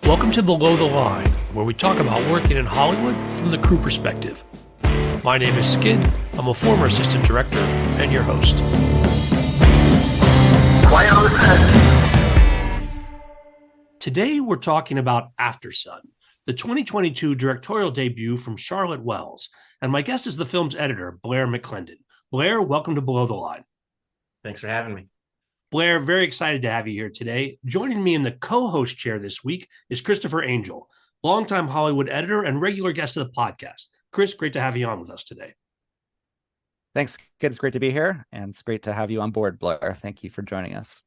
Welcome to Below the Line, where we talk about working in Hollywood from the crew perspective. My name is Skid. I'm a former assistant director and your host. Quiet on set. Today we're talking about Aftersun, the 2022 directorial debut from Charlotte Wells, and my guest is the film's editor, Blair McClendon. Blair, welcome to Below the Line. Thanks for having me. Blair, very excited to have you here today. Joining me in the co-host chair this week is Christopher Angel, longtime Hollywood editor and regular guest of the podcast. Chris, great to have you on with us today. Thanks, kid. It's great to be here, and it's great to have you on board, Blair. Thank you for joining us.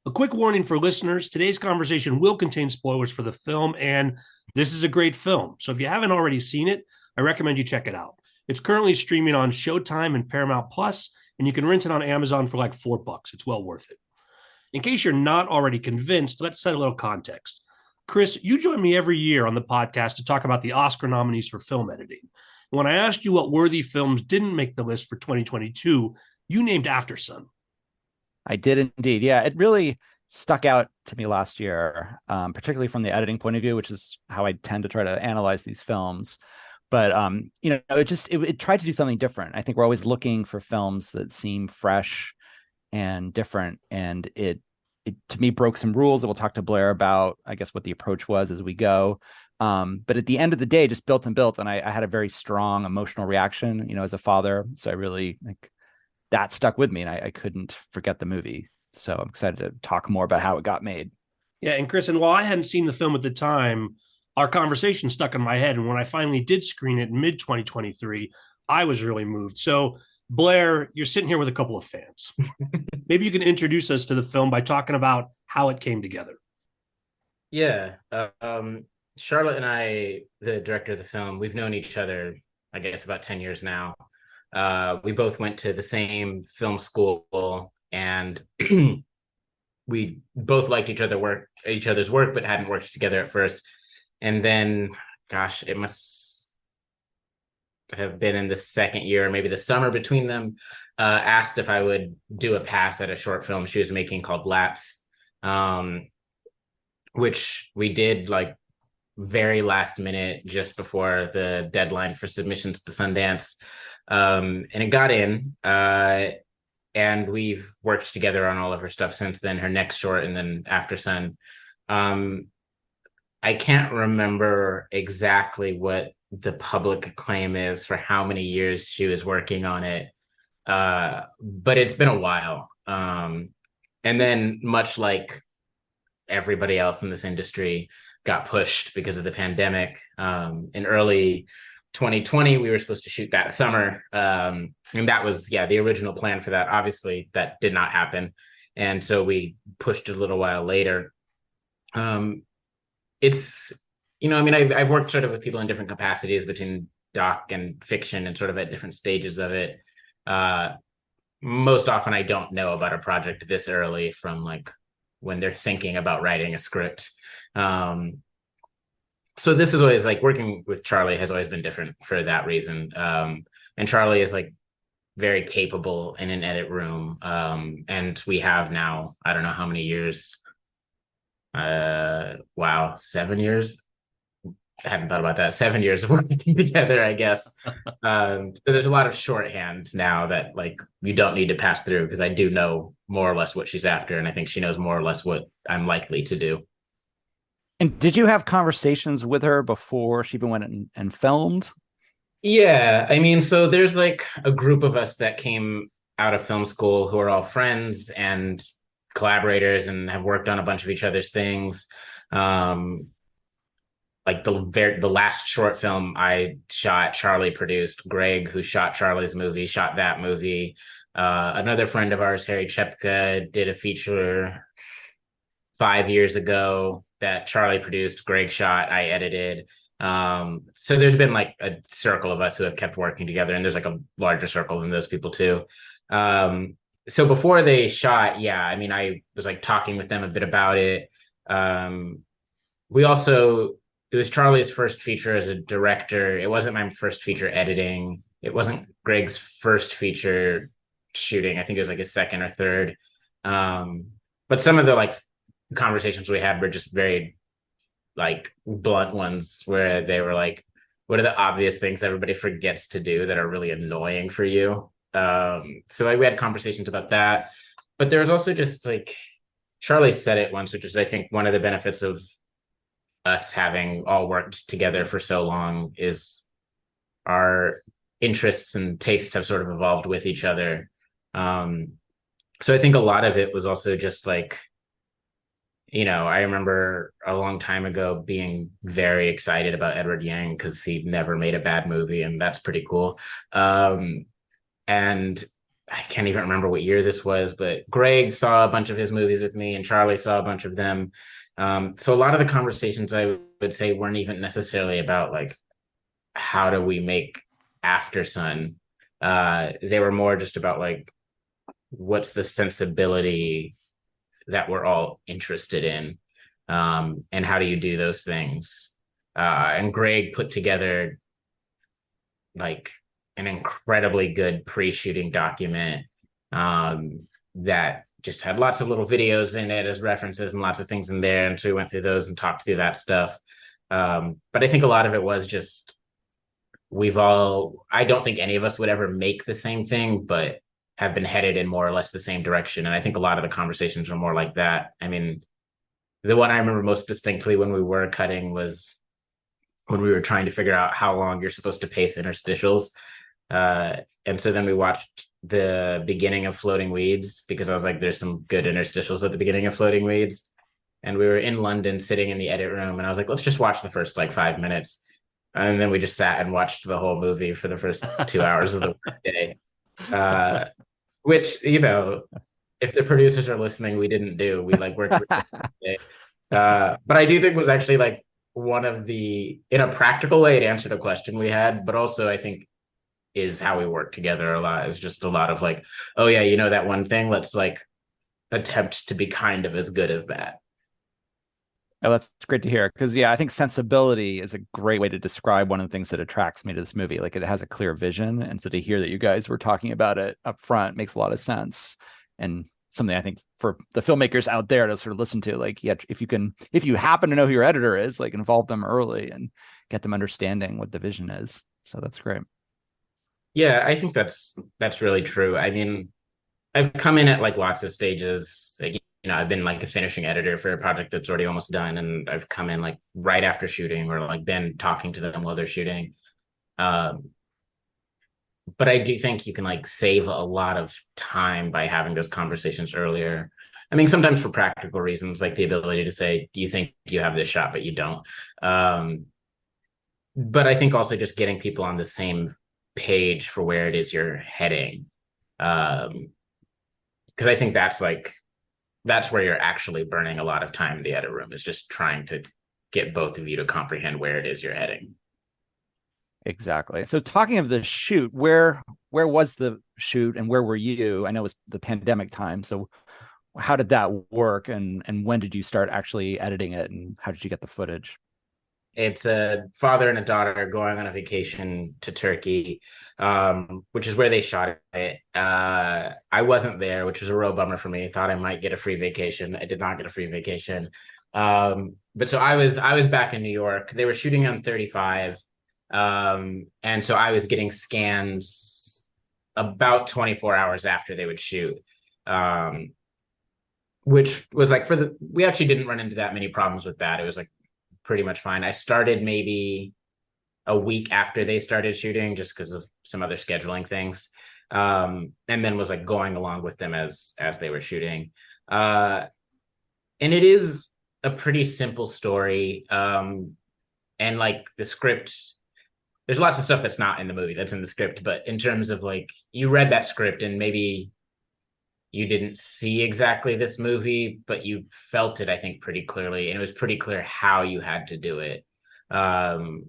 A quick warning for listeners, today's conversation will contain spoilers for the film, and this is a great film. So if you haven't already seen it, I recommend you check it out. It's currently streaming on Showtime and Paramount Plus, and you can rent it on Amazon for like $4. It's well worth it. In case you're not already convinced, let's set a little context. Chris, you join me every year on the podcast to talk about the Oscar nominees for film editing. When I asked you what worthy films didn't make the list for 2022, you named Aftersun. I did indeed. Yeah, it really stuck out to me last year, particularly from the editing point of view, which is how I tend to try to analyze these films. But, it tried to do something different. I think we're always looking for films that seem fresh and different. And it to me broke some rules that we'll talk to Blair about, I guess, what the approach was as we go. But at the end of the day, just built and built. And I had a very strong emotional reaction, as a father. So I really that stuck with me, and I couldn't forget the movie. So I'm excited to talk more about how it got made. Yeah. And Chris, and while I hadn't seen the film at the time, our conversation stuck in my head. And when I finally did screen it in mid-2023, I was really moved. So, Blair, you're sitting here with a couple of fans. Maybe you can introduce us to the film by talking about how it came together. Yeah. Charlotte and I, the director of the film, we've known each other, I guess, about 10 years now. We both went to the same film school, and we both liked each other's work, but hadn't worked together at first. And then, gosh, it must have been in the second year, maybe the summer between them, asked if I would do a pass at a short film she was making called Lapse, which we did very last minute, just before the deadline for submissions to Sundance. And it got in, and we've worked together on all of her stuff since then, her next short and then Aftersun. I can't remember exactly what the public acclaim is for how many years she was working on it, but it's been a while. And then, much like everybody else in this industry, got pushed because of the pandemic. In early 2020, we were supposed to shoot that summer, and that was, the original plan for that. Obviously, that did not happen, and so we pushed it a little while later. It's, I've worked sort of with people in different capacities between doc and fiction and sort of at different stages of it. Most often I don't know about a project this early from when they're thinking about writing a script. So this is always working with Charlie has always been different for that reason. And Charlie is very capable in an edit room. And we have now, I don't know how many years, 7 years. I hadn't thought about that. 7 years of working together, I guess. So there's a lot of shorthand now that you don't need to pass through, because I do know more or less what she's after, and I think she knows more or less what I'm likely to do. And did you have conversations with her before she even went and filmed? Yeah, so there's a group of us that came out of film school who are all friends and collaborators and have worked on a bunch of each other's things. The last short film I shot, Charlie produced. Greg, who shot Charlie's movie, shot that movie. Another friend of ours, Harry Chepka, did a feature 5 years ago that Charlie produced, Greg shot, I edited. So there's been a circle of us who have kept working together, and there's a larger circle than those people too. So before they shot, I was talking with them a bit about it. It was Charlie's first feature as a director. It wasn't my first feature editing. It wasn't Greg's first feature shooting. I think it was his second or third. But some of the conversations we had were just very like blunt ones where they were like, what are the obvious things everybody forgets to do that are really annoying for you? So like we had conversations about that, but there was also just like Charlie said it once, which is I think one of the benefits of us having all worked together for so long is our interests and tastes have sort of evolved with each other. So I think a lot of it was also just like, I remember a long time ago being very excited about Edward Yang because he never made a bad movie, and that's pretty cool. And I can't even remember what year this was, but Greg saw a bunch of his movies with me, and Charlie saw a bunch of them. So a lot of the conversations I would say weren't even necessarily about like, how do we make Aftersun? They were more just about like, what's the sensibility that we're all interested in, and how do you do those things? And Greg put together like an incredibly good pre-shooting document that just had lots of little videos in it as references and lots of things in there. And so we went through those and talked through that stuff. But I think a lot of it was just I don't think any of us would ever make the same thing, but have been headed in more or less the same direction. And I think a lot of the conversations were more like that. I mean, the one I remember most distinctly when we were cutting was when we were trying to figure out how long you're supposed to pace interstitials. And so then we watched the beginning of Floating Weeds because I was like, there's some good interstitials at the beginning of Floating Weeds. And we were in London sitting in the edit room and I was like, let's just watch the first like 5 minutes. And then we just sat and watched the whole movie for the first 2 hours of the day. Which, if the producers are listening, we didn't do. We like worked. But I do think was actually like one of in a practical way, it answered a question we had, but also I think is how we work together a lot. Is just a lot of like, oh yeah, that one thing. Let's like attempt to be kind of as good as that. Oh, that's great to hear. Because I think sensibility is a great way to describe one of the things that attracts me to this movie. Like it has a clear vision. And so to hear that you guys were talking about it up front makes a lot of sense. And something I think for the filmmakers out there to sort of listen to, like, yeah, if you happen to know who your editor is, like involve them early and get them understanding what the vision is. So that's great. Yeah, I think that's really true. I mean, I've come in at like lots of stages. Like, I've been like a finishing editor for a project that's already almost done, and I've come in like right after shooting or like been talking to them while they're shooting. But I do think you can like save a lot of time by having those conversations earlier. I mean, sometimes for practical reasons, like the ability to say, you think you have this shot, but you don't. But I think also just getting people on the same page for where it is you're heading. Because I think that's where you're actually burning a lot of time in the edit room, is just trying to get both of you to comprehend where it is you're heading. Exactly. So talking of the shoot, where was the shoot and where were you? I know it was the pandemic time. So how did that work? And when did you start actually editing it? And how did you get the footage? It's a father and a daughter going on a vacation to Turkey, which is where they shot it. I wasn't there, which was a real bummer for me. I thought I might get a free vacation. I did not get a free vacation. But so I was back in New York. They were shooting on 35. And so I was getting scans about 24 hours after they would shoot. Which was like we actually didn't run into that many problems with that. It was like pretty much fine. I started maybe a week after they started shooting just because of some other scheduling things. And then was like going along with them as they were shooting. And it is a pretty simple story. And like the script, there's lots of stuff that's not in the movie that's in the script, but in terms of like, you read that script and maybe you didn't see exactly this movie, but you felt it, I think, pretty clearly. And it was pretty clear how you had to do it. And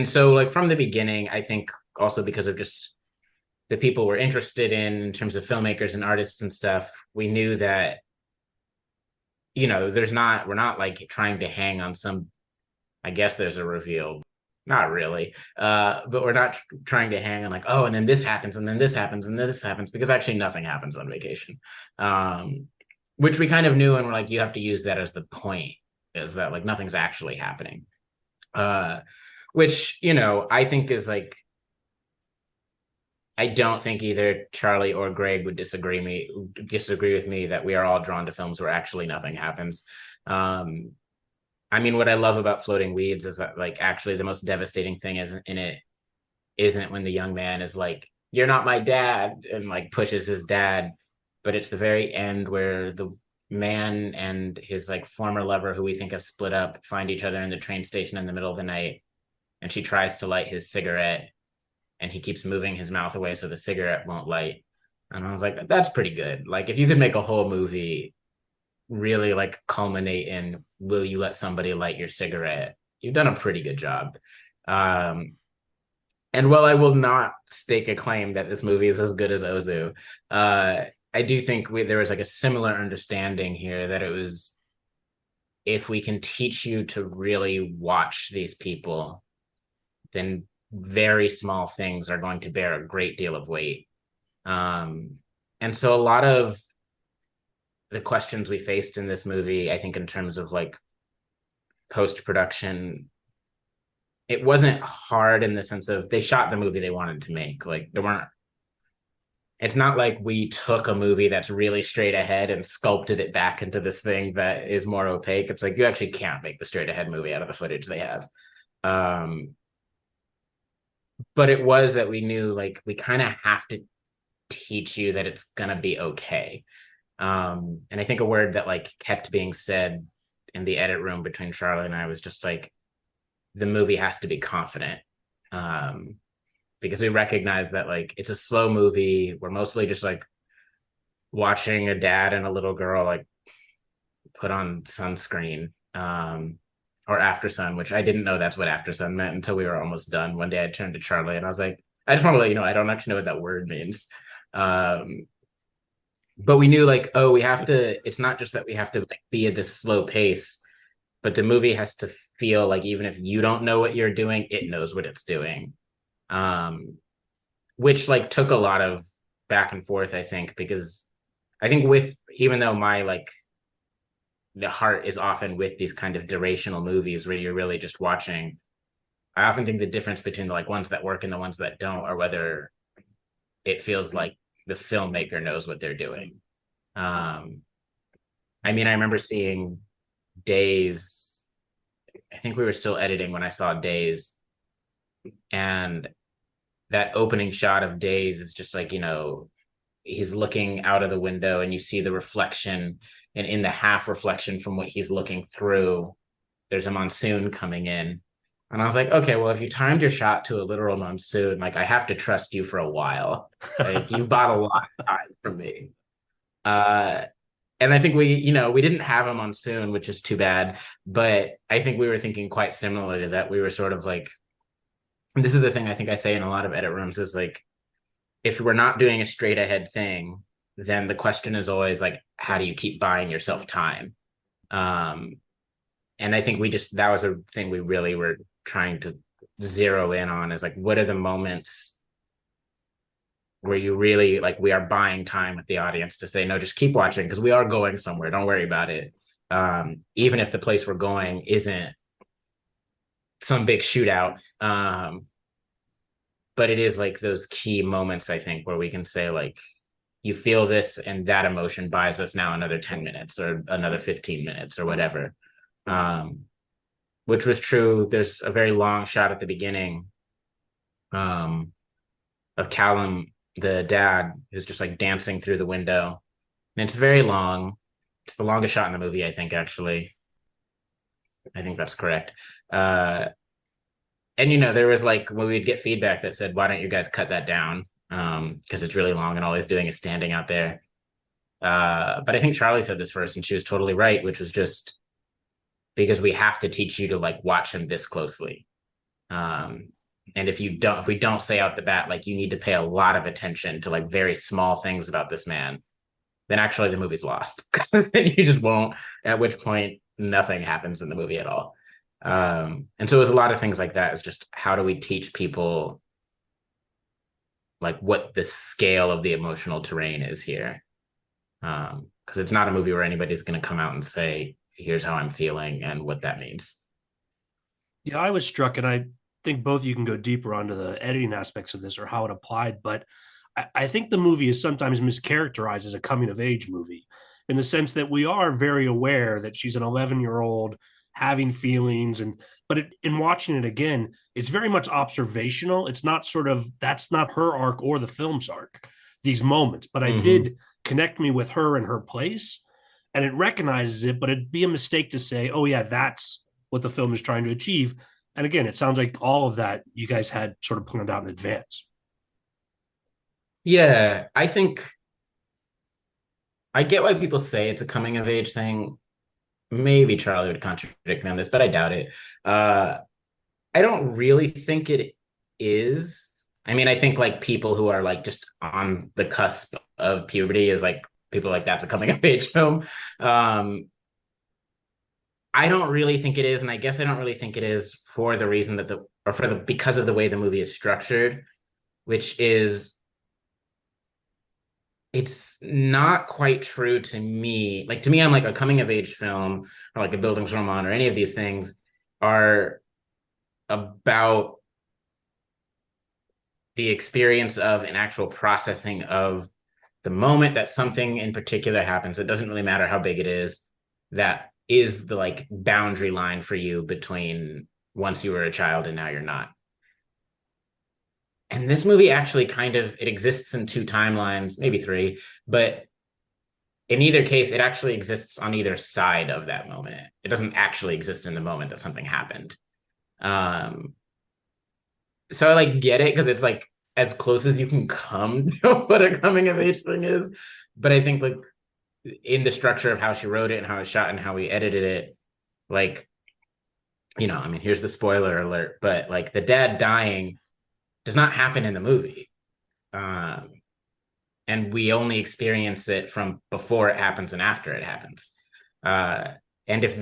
so like from the beginning, I think also because of just the people we're interested in terms of filmmakers and artists and stuff, we knew that, we're not like trying to hang on some, I guess there's a reveal. Not really, but we're not trying to hang on like, oh, and then this happens, and then this happens, and then this happens, because actually nothing happens on vacation, which we kind of knew, and we're like, you have to use that as the point. is that like nothing's actually happening. Which, you know, I think is like, I don't think either Charlie or Greg would disagree with me that we are all drawn to films where actually nothing happens. I mean, what I love about Floating Weeds is that like actually the most devastating thing isn't when the young man is like, "You're not my dad," and like pushes his dad, but it's the very end where the man and his like former lover, who we think have split up, find each other in the train station in the middle of the night, and she tries to light his cigarette, and he keeps moving his mouth away so the cigarette won't light. And I was like, that's pretty good. Like if you could make a whole movie really like culminate in, will you let somebody light your cigarette, you've done a pretty good job. And while I will not stake a claim that this movie is as good as Ozu, I do think there was like a similar understanding here that it was, if we can teach you to really watch these people, then very small things are going to bear a great deal of weight. And so a lot of the questions we faced in this movie, I think in terms of like post-production, it wasn't hard in the sense of they shot the movie they wanted to make. Like it's not like we took a movie that's really straight ahead and sculpted it back into this thing that is more opaque. It's like, you actually can't make the straight ahead movie out of the footage they have. But it was that we knew like we kind of have to teach you that it's gonna be okay. And I think a word that like kept being said in the edit room between Charlotte and I was just like, the movie has to be confident. Because we recognize that like it's a slow movie. We're mostly just like watching a dad and a little girl like put on sunscreen, or Aftersun, which I didn't know that's what Aftersun meant until we were almost done. One day I turned to Charlie and I was like, I just want to let you know, I don't actually know what that word means. But we knew like, oh, we have to, it's not just that we have to like be at this slow pace, but the movie has to feel like even if you don't know what you're doing, it knows what it's doing. Which like took a lot of back and forth, I think, because I think even though my like the heart is often with these kind of durational movies where you're really just watching, I often think the difference between the like ones that work and the ones that don't are whether it feels like the filmmaker knows what they're doing. I mean, I remember seeing Days. I think we were still editing when I saw Days, and that opening shot of Days is just like, you know, he's looking out of the window and you see the reflection, and in the half reflection from what he's looking through, there's a monsoon coming in. And I was like, okay, well, if you timed your shot to a literal monsoon, like I have to trust you for a while. Like you've bought a lot of time from me. And I think we didn't have a monsoon, which is too bad. But I think we were thinking quite similar to that. We were sort of like, this is the thing I think I say in a lot of edit rooms is like, if we're not doing a straight ahead thing, then the question is always like, how do you keep buying yourself time? And I think that was a thing we really were trying to zero in on, is like, what are the moments where you really like, we are buying time with the audience to say, no, just keep watching because we are going somewhere. Don't worry about it. Even if the place we're going isn't some big shootout. But it is like those key moments, I think, where we can say like, you feel this and that emotion buys us now another 10 minutes or another 15 minutes or whatever. Which was true. There's a very long shot at the beginning of Callum, the dad, who's just like dancing through the window. And it's very long. It's the longest shot in the movie, I think, actually. I think that's correct. And, you know, there was like, when we'd get feedback that said, why don't you guys cut that down? Because it's really long and all he's doing is standing out there. But I think Charlie said this first and she was totally right, which was just because we have to teach you to like watch him this closely. And if we don't say out the bat, like you need to pay a lot of attention to like very small things about this man, then actually the movie's lost. Then you just won't, at which point nothing happens in the movie at all. And so it was a lot of things like that. It's just, how do we teach people like what the scale of the emotional terrain is here? Because it's not a movie where anybody's going to come out and say, here's how I'm feeling and what that means. Yeah, I was struck, and I think both of you can go deeper onto the editing aspects of this or how it applied, but I think the movie is sometimes mischaracterized as a coming of age movie in the sense that we are very aware that she's an 11-year-old having feelings, and but in watching it again, it's very much observational. It's not sort of, that's not her arc or the film's arc, these moments, but I did connect me with her and her place, and it recognizes it, but it'd be a mistake to say, oh yeah, that's what the film is trying to achieve. And again, it sounds like all of that you guys had sort of planned out in advance. Yeah, I think I get why people say it's a coming of age thing. Maybe Charlie would contradict me on this, but I doubt it. I don't really think it is. I mean, I think like people who are like just on the cusp of puberty is like people like that's a coming of age film. I don't really think it is, and I guess I don't really think it is for the reason that because of the way the movie is structured, which is it's not quite true to me. Like to me, I'm like a coming of age film or like a Bildungsroman or any of these things are about the experience of an actual processing of the moment that something in particular happens. It doesn't really matter how big it is. That is the like boundary line for you between once you were a child and now you're not. And this movie actually it exists in two timelines, maybe three, but in either case, it actually exists on either side of that moment. It doesn't actually exist in the moment that something happened. So I like get it because it's like as close as you can come to what a coming of age thing is. But I think like in the structure of how she wrote it and how it was shot and how we edited it, like, I mean, here's the spoiler alert, but like the dad dying does not happen in the movie. And we only experience it from before it happens and after it happens. And if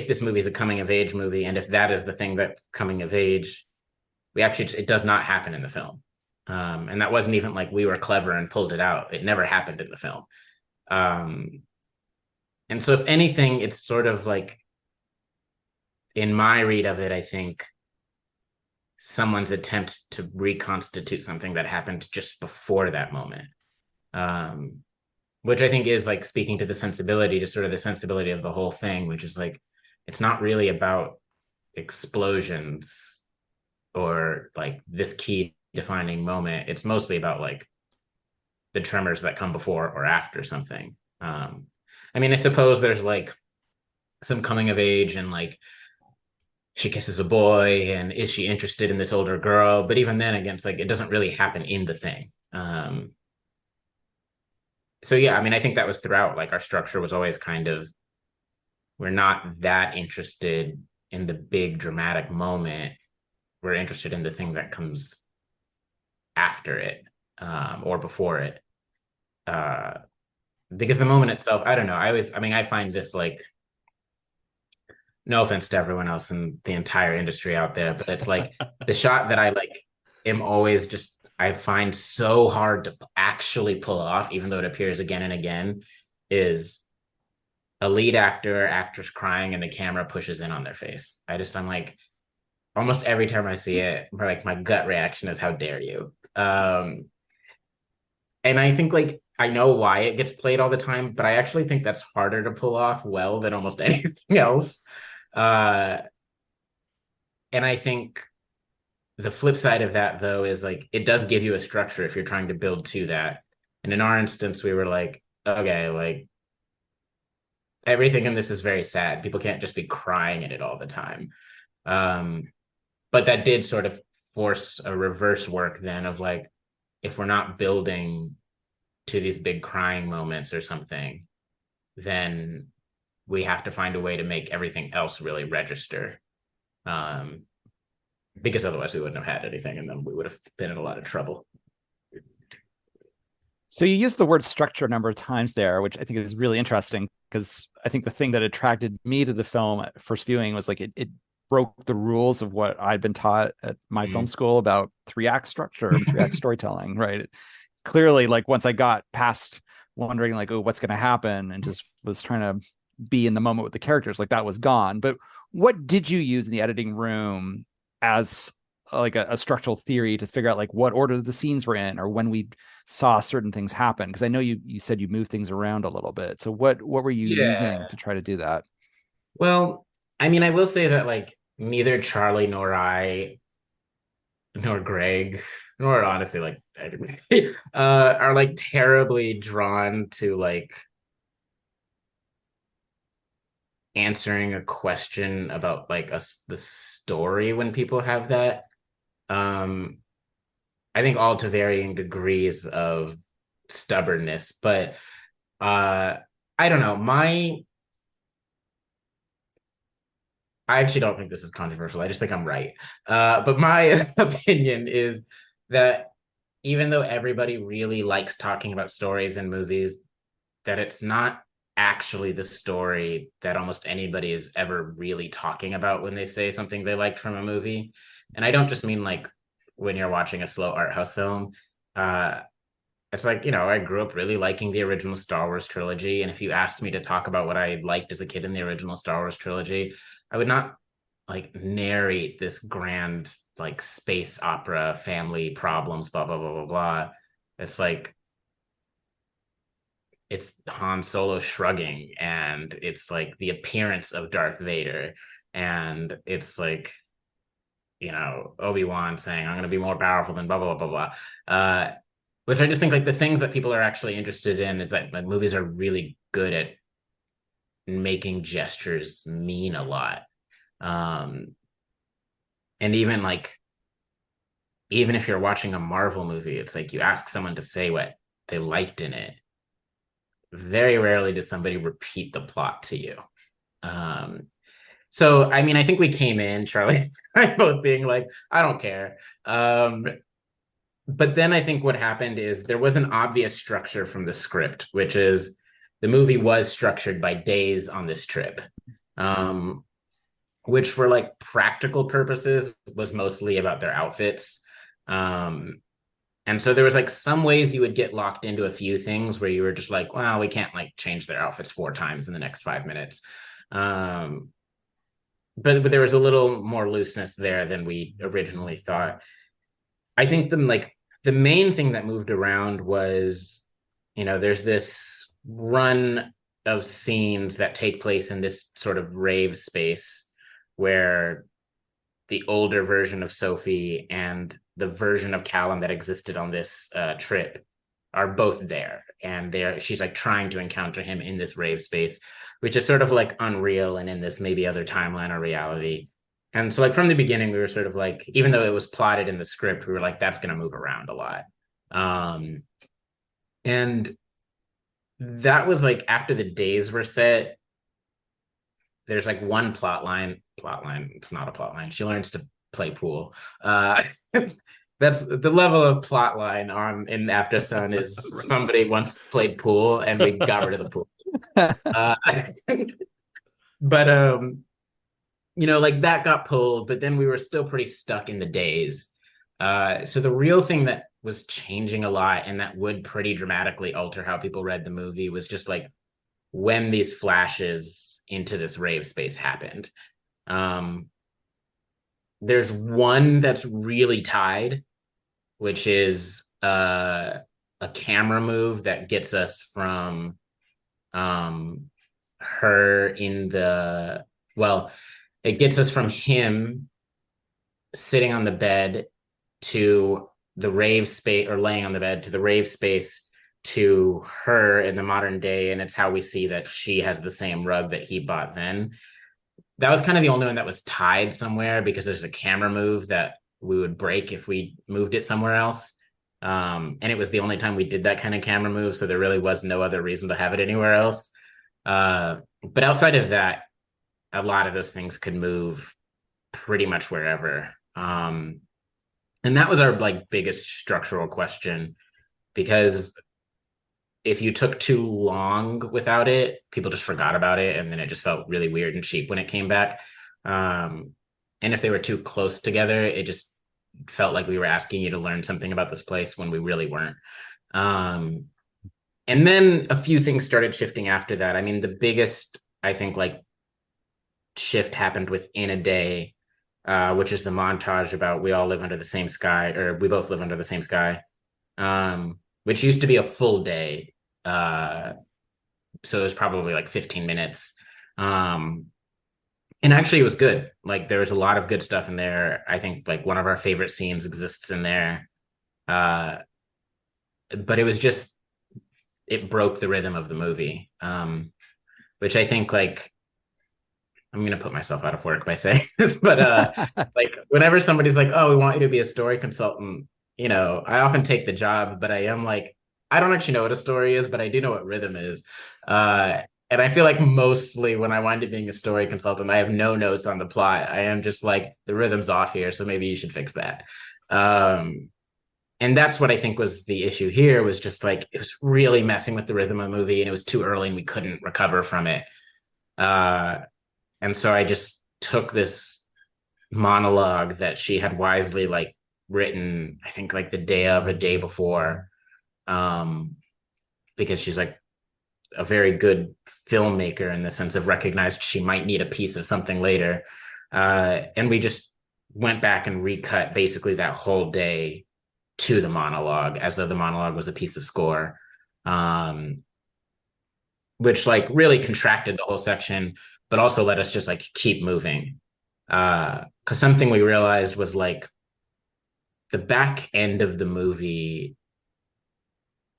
this movie is a coming of age movie, and if that is the thing that's coming of age, it does not happen in the film. And that wasn't even like we were clever and pulled it out. It never happened in the film. And so if anything, it's sort of like, in my read of it, I think someone's attempt to reconstitute something that happened just before that moment, which I think is like speaking to the sensibility, just sort of the sensibility of the whole thing, which is like, it's not really about explosions or like this key defining moment. It's mostly about like the tremors that come before or after something. I mean, I suppose there's like some coming of age and like she kisses a boy and is she interested in this older girl? But even then, again, it's like it doesn't really happen in the thing. So yeah, I mean, I think that was throughout. Like our structure was always kind of, we're not that interested in the big dramatic moment. We're interested in the thing that comes after it or before it. Because the moment itself, I don't know. I find this like, no offense to everyone else in the entire industry out there, but it's like the shot that I like am always just, I find so hard to actually pull off, even though it appears again and again, is a lead actor or actress crying and the camera pushes in on their face. I'm like, almost every time I see it, like my gut reaction is, how dare you? And I think like, I know why it gets played all the time, but I actually think that's harder to pull off well than almost anything else. And I think the flip side of that, though, is like it does give you a structure if you're trying to build to that. And in our instance, we were like, okay, like everything in this is very sad. People can't just be crying in it all the time. But that did sort of force a reverse work then of like, if we're not building to these big crying moments or something, then we have to find a way to make everything else really register. Because otherwise we wouldn't have had anything and then we would have been in a lot of trouble. So you used the word structure a number of times there, which I think is really interesting, because I think the thing that attracted me to the film at first viewing was like it broke the rules of what I'd been taught at my film school about 3-act structure and 3-act storytelling, right? Clearly, like once I got past wondering like, oh, what's going to happen, and just was trying to be in the moment with the characters. Like that was gone. But what did you use in the editing room as like a structural theory to figure out like what order the scenes were in or when we saw certain things happen? Because I know you said you moved things around a little bit. So what were you using to try to do that? Well, I mean, I will say that like neither Charlie nor I nor Greg nor honestly like are like terribly drawn to like answering a question about like the story when people have that. I think all to varying degrees of stubbornness, but I don't know. I actually don't think this is controversial. I just think I'm right. But my opinion is that even though everybody really likes talking about stories in movies, that it's not actually the story that almost anybody is ever really talking about when they say something they liked from a movie. And I don't just mean like when you're watching a slow art house film. It's like, I grew up really liking the original Star Wars trilogy. And if you asked me to talk about what I liked as a kid in the original Star Wars trilogy, I would not like narrate this grand like space opera, family problems, blah, blah, blah, blah, blah. It's like, it's Han Solo shrugging, and it's like the appearance of Darth Vader, and it's like, Obi-Wan saying, I'm going to be more powerful than blah, blah, blah, blah, blah. Which I just think like the things that people are actually interested in is that like movies are really good at making gestures mean a lot. And even if you're watching a Marvel movie, it's like you ask someone to say what they liked in it. Very rarely does somebody repeat the plot to you. So, I mean, I think we came in, Charlie and I both being like, I don't care. But then I think what happened is there was an obvious structure from the script, which is the movie was structured by days on this trip, which for like practical purposes was mostly about their outfits. And so there was like some ways you would get locked into a few things where you were just like, well, we can't like change their outfits 4 times in the next 5 minutes. But there was a little more looseness there than we originally thought. I think the main thing that moved around was, there's this run of scenes that take place in this sort of rave space where the older version of Sophie and the version of Callum that existed on this trip are both there. And she's like trying to encounter him in this rave space, which is sort of like unreal and in this maybe other timeline or reality. And so like from the beginning, we were sort of like, even though it was plotted in the script, we were like, that's going to move around a lot. And that was like after the days were set, there's like one plot line. It's not a plot line. She learns to play pool. That's the level of plot line in Aftersun is somebody once played pool and we got rid of the pool. But like that got pulled, but then we were still pretty stuck in the days. So the real thing that was changing a lot and that would pretty dramatically alter how people read the movie was just like when these flashes into this rave space happened. There's one that's really tied, which is a camera move that gets us from her it gets us from him sitting on the bed to the rave space, or laying on the bed to the rave space, to her in the modern day. And it's how we see that she has the same rug that he bought then. That was kind of the only one that was tied somewhere, because there's a camera move that we would break if we moved it somewhere else. And it was the only time we did that kind of camera move. So there really was no other reason to have it anywhere else. But outside of that, a lot of those things could move pretty much wherever. And that was our like biggest structural question, because if you took too long without it, people just forgot about it. And then it just felt really weird and cheap when it came back. And if they were too close together, it just felt like we were asking you to learn something about this place when we really weren't. And then a few things started shifting after that. I mean, the biggest I think, like, shift happened within a day, which is the montage about we all live under the same sky, or we both live under the same sky, which used to be a full day. So it was probably like 15 minutes. And actually, it was good. Like, there was a lot of good stuff in there. I think, like, one of our favorite scenes exists in there. But it was just, it broke the rhythm of the movie, which I think, like, I'm going to put myself out of work by saying this, but like, whenever somebody's like, oh, we want you to be a story consultant, I often take the job, but I am like, I don't actually know what a story is, but I do know what rhythm is. And I feel like mostly when I wind up being a story consultant, I have no notes on the plot. I am just like, the rhythm's off here, so maybe you should fix that. And that's what I think was the issue here, was just like, it was really messing with the rhythm of the movie, and it was too early and we couldn't recover from it. And so I just took this monologue that she had wisely, like, written, I think, like, the day before, because she's like a very good filmmaker in the sense of recognized she might need a piece of something later. And we just went back and recut basically that whole day to the monologue, as though the monologue was a piece of score, which, like, really contracted the whole section, but also let us just, like, keep moving. Because something we realized was, like, the back end of the movie,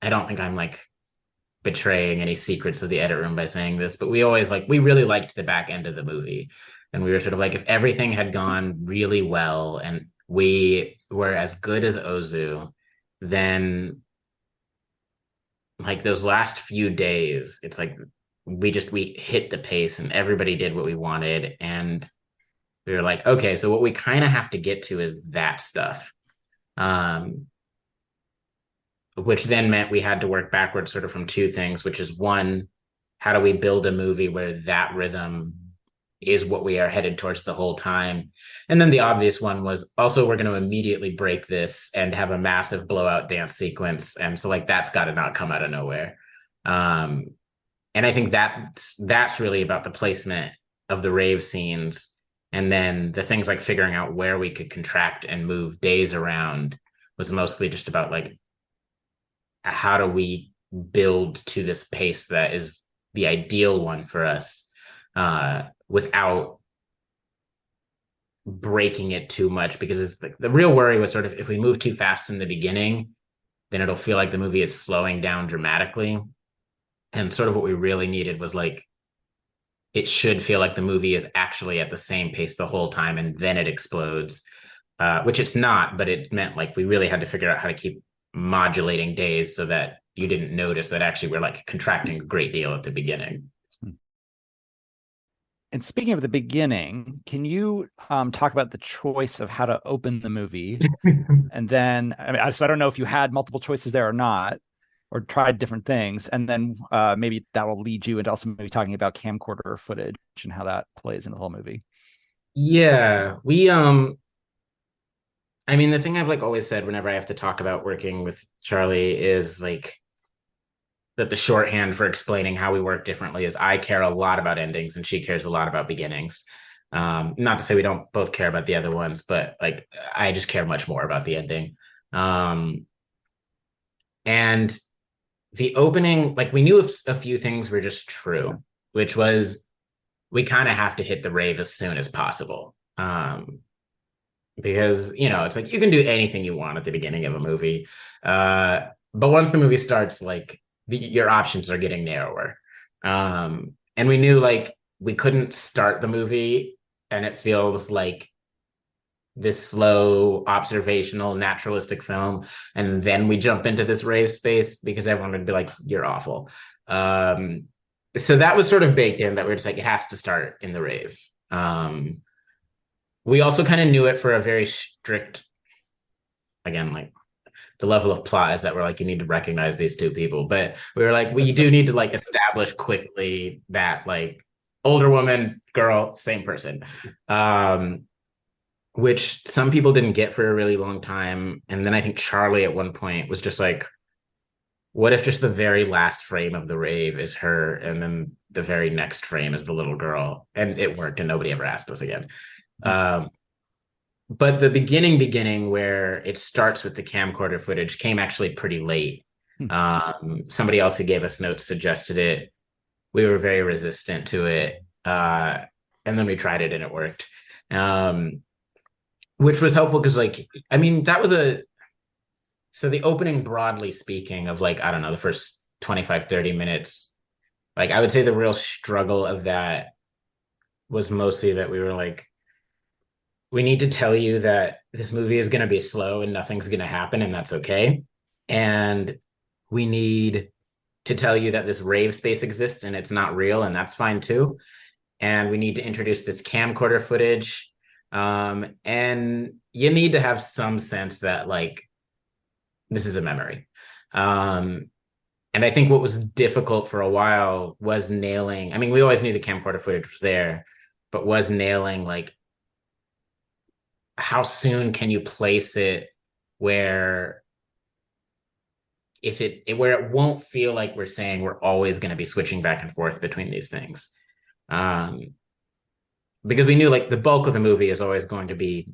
I don't think I'm, like, betraying any secrets of the edit room by saying this, but we always, like, we really liked the back end of the movie. And we were sort of like, if everything had gone really well and we were as good as Ozu, then, like, those last few days, it's like we hit the pace and everybody did what we wanted. And we were like, okay, so what we kind of have to get to is that stuff. Which then meant we had to work backwards sort of from two things, which is, one, how do we build a movie where that rhythm is what we are headed towards the whole time? And then the obvious one was also, we're going to immediately break this and have a massive blowout dance sequence. And so, like, that's got to not come out of nowhere. And I think that's really about the placement of the rave scenes. And then the things like figuring out where we could contract and move days around was mostly just about, like, how do we build to this pace that is the ideal one for us, without breaking it too much, because it's the real worry was sort of, if we move too fast in the beginning, then it'll feel like the movie is slowing down dramatically. And sort of what we really needed was, like, it should feel like the movie is actually at the same pace the whole time, and then it explodes, which it's not, but it meant, like, we really had to figure out how to keep modulating days so that you didn't notice that actually we're, like, contracting a great deal at the beginning. And speaking of the beginning, can you talk about the choice of how to open the movie? And then, I mean, so I don't know if you had multiple choices there or not, or tried different things. And then maybe that will lead you into also maybe talking about camcorder footage and how that plays in the whole movie. Yeah, I mean, the thing I've, like, always said whenever I have to talk about working with Charlie is, like, that the shorthand for explaining how we work differently is I care a lot about endings and she cares a lot about beginnings. Not to say we don't both care about the other ones, but, like, I just care much more about the ending. And the opening, like, we knew a few things were just true, which was we kind of have to hit the rave as soon as possible. Because, it's like, you can do anything you want at the beginning of a movie. But once the movie starts, like, your options are getting narrower. And we knew, like, we couldn't start the movie and it feels like this slow, observational, naturalistic film, and then we jump into this rave space, because everyone would be like, you're awful. So that was sort of baked in, that we're just like, it has to start in the rave. We also kind of knew it for a very strict, again, like, the level of plot is that we're like, you need to recognize these two people, but we were like, we do need to, like, establish quickly that, like, older woman, girl, same person, which some people didn't get for a really long time. And then I think Charlie at one point was just like, what if just the very last frame of the rave is her, and then the very next frame is the little girl, and it worked, and nobody ever asked us again. But the beginning where it starts with the camcorder footage came actually pretty late. Somebody else who gave us notes suggested it. We were very resistant to it. And then we tried it and it worked. Which was helpful because, like, I mean, so the opening, broadly speaking, of like, I don't know, the first 25, 30 minutes, like, I would say the real struggle of that was mostly that we were like, we need to tell you that this movie is going to be slow and nothing's going to happen, and that's okay. And we need to tell you that this rave space exists and it's not real, and that's fine too. And we need to introduce this camcorder footage. And you need to have some sense that, like, this is a memory. And I think what was difficult for a while was nailing, I mean, we always knew the camcorder footage was there, but was nailing, like, how soon can you place it where where it won't feel like we're saying we're always going to be switching back and forth between these things. Because we knew, like, the bulk of the movie is always going to be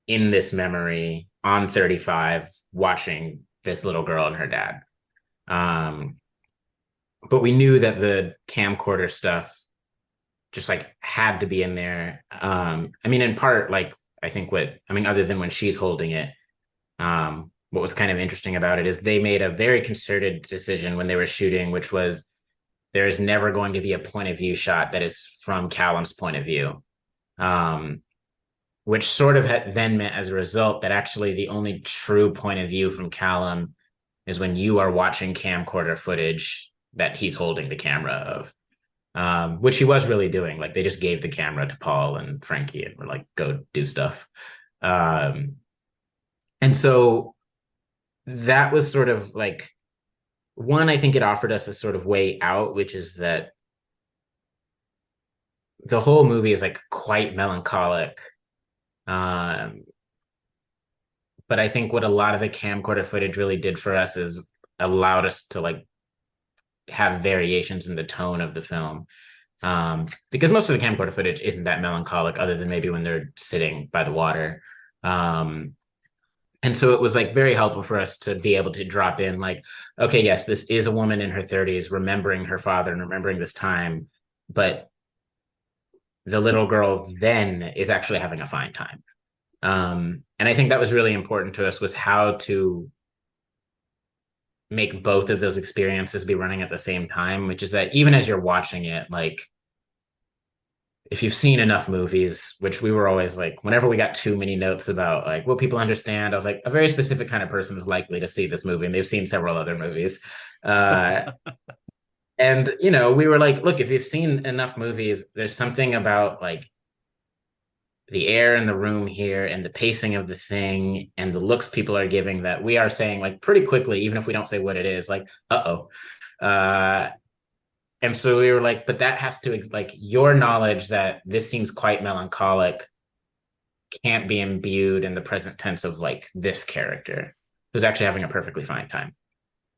in this memory on 35 watching this little girl and her dad. But we knew that the camcorder stuff just, like, had to be in there. I mean, in part, like, I think other than when she's holding it, what was kind of interesting about it is they made a very concerted decision when they were shooting, which was there is never going to be a point of view shot that is from Callum's point of view, which sort of then meant, as a result, that actually the only true point of view from Callum is when you are watching camcorder footage that he's holding the camera of. Which he was really doing. Like, they just gave the camera to Paul and Frankie and were like, go do stuff. And so that was sort of like, one, I think it offered us a sort of way out, which is that the whole movie is, like, quite melancholic. But I think what a lot of the camcorder footage really did for us is allowed us to, like, have variations in the tone of the film, because most of the camcorder footage isn't that melancholic, other than maybe when they're sitting by the water. And so it was, like, very helpful for us to be able to drop in, like, okay, yes, this is a woman in her 30s remembering her father and remembering this time, but the little girl then is actually having a fine time. And I think that was really important to us, was how to make both of those experiences be running at the same time, which is that even as you're watching it, like, if you've seen enough movies, which we were always like, whenever we got too many notes about, like, what people understand, I was like, a very specific kind of person is likely to see this movie, and they've seen several other movies. And, you know, we were like, look, if you've seen enough movies, there's something about, like, the air in the room here and the pacing of the thing and the looks people are giving that we are saying, like, pretty quickly, even if we don't say what it is, like, uh-oh. And so we were like, but that has to, like, your knowledge that this seems quite melancholic can't be imbued in the present tense of, like, this character who's actually having a perfectly fine time.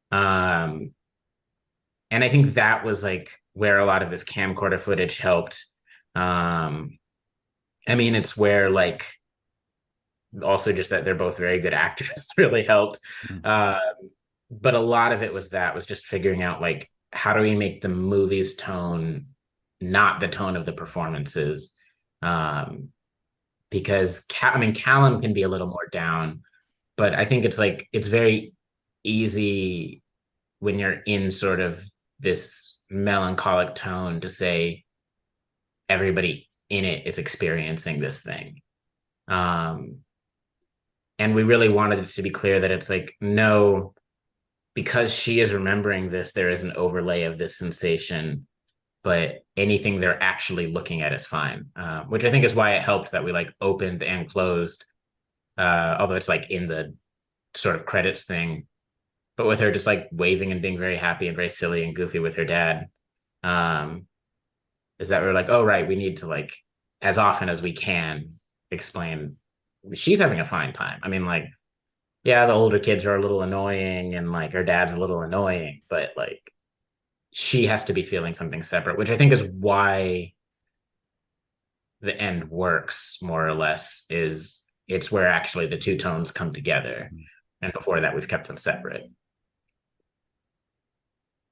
And I think that was, like, where a lot of this camcorder footage helped. I mean, it's where, like, also just that they're both very good actors really helped. But a lot of it was just figuring out, like, how do we make the movie's tone not the tone of the performances? Because Callum can be a little more down, but I think it's, like, it's very easy when you're in sort of this melancholic tone to say everybody in it is experiencing this thing. And we really wanted it to be clear that it's like, no, because she is remembering this, there is an overlay of this sensation, but anything they're actually looking at is fine. Which I think is why it helped that we, like, opened and closed, although it's, like, in the sort of credits thing, but with her just, like, waving and being very happy and very silly and goofy with her dad. Is that we're like, oh, right, we need to, like, as often as we can, explain she's having a fine time. I mean, like, yeah, the older kids are a little annoying and, like, her dad's a little annoying, but, like, she has to be feeling something separate, which I think is why the end works more or less. Is it's where actually the two tones come together, and before that we've kept them separate.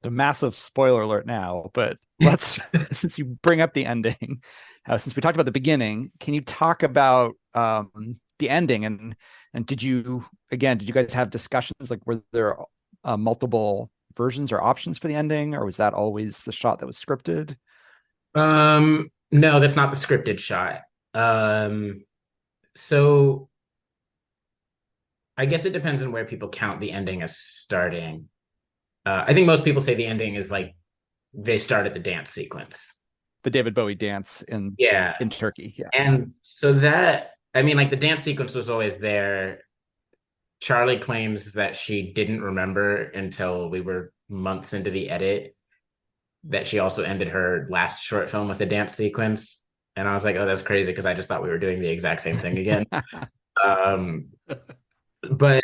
A massive spoiler alert now, but let's since you bring up the ending, since we talked about the beginning, can you talk about the ending, and did you guys have discussions, like were there multiple versions or options for the ending, or was that always the shot that was scripted? No, that's not the scripted shot. So I guess it depends on where people count the ending as starting. I think most people say the ending is like they start at the dance sequence, The David Bowie dance in Turkey. Yeah. And so that, I mean, like the dance sequence was always there. Charlie claims that she didn't remember until we were months into the edit that she also ended her last short film with a dance sequence. And I was like, oh, that's crazy, because I just thought we were doing the exact same thing again. But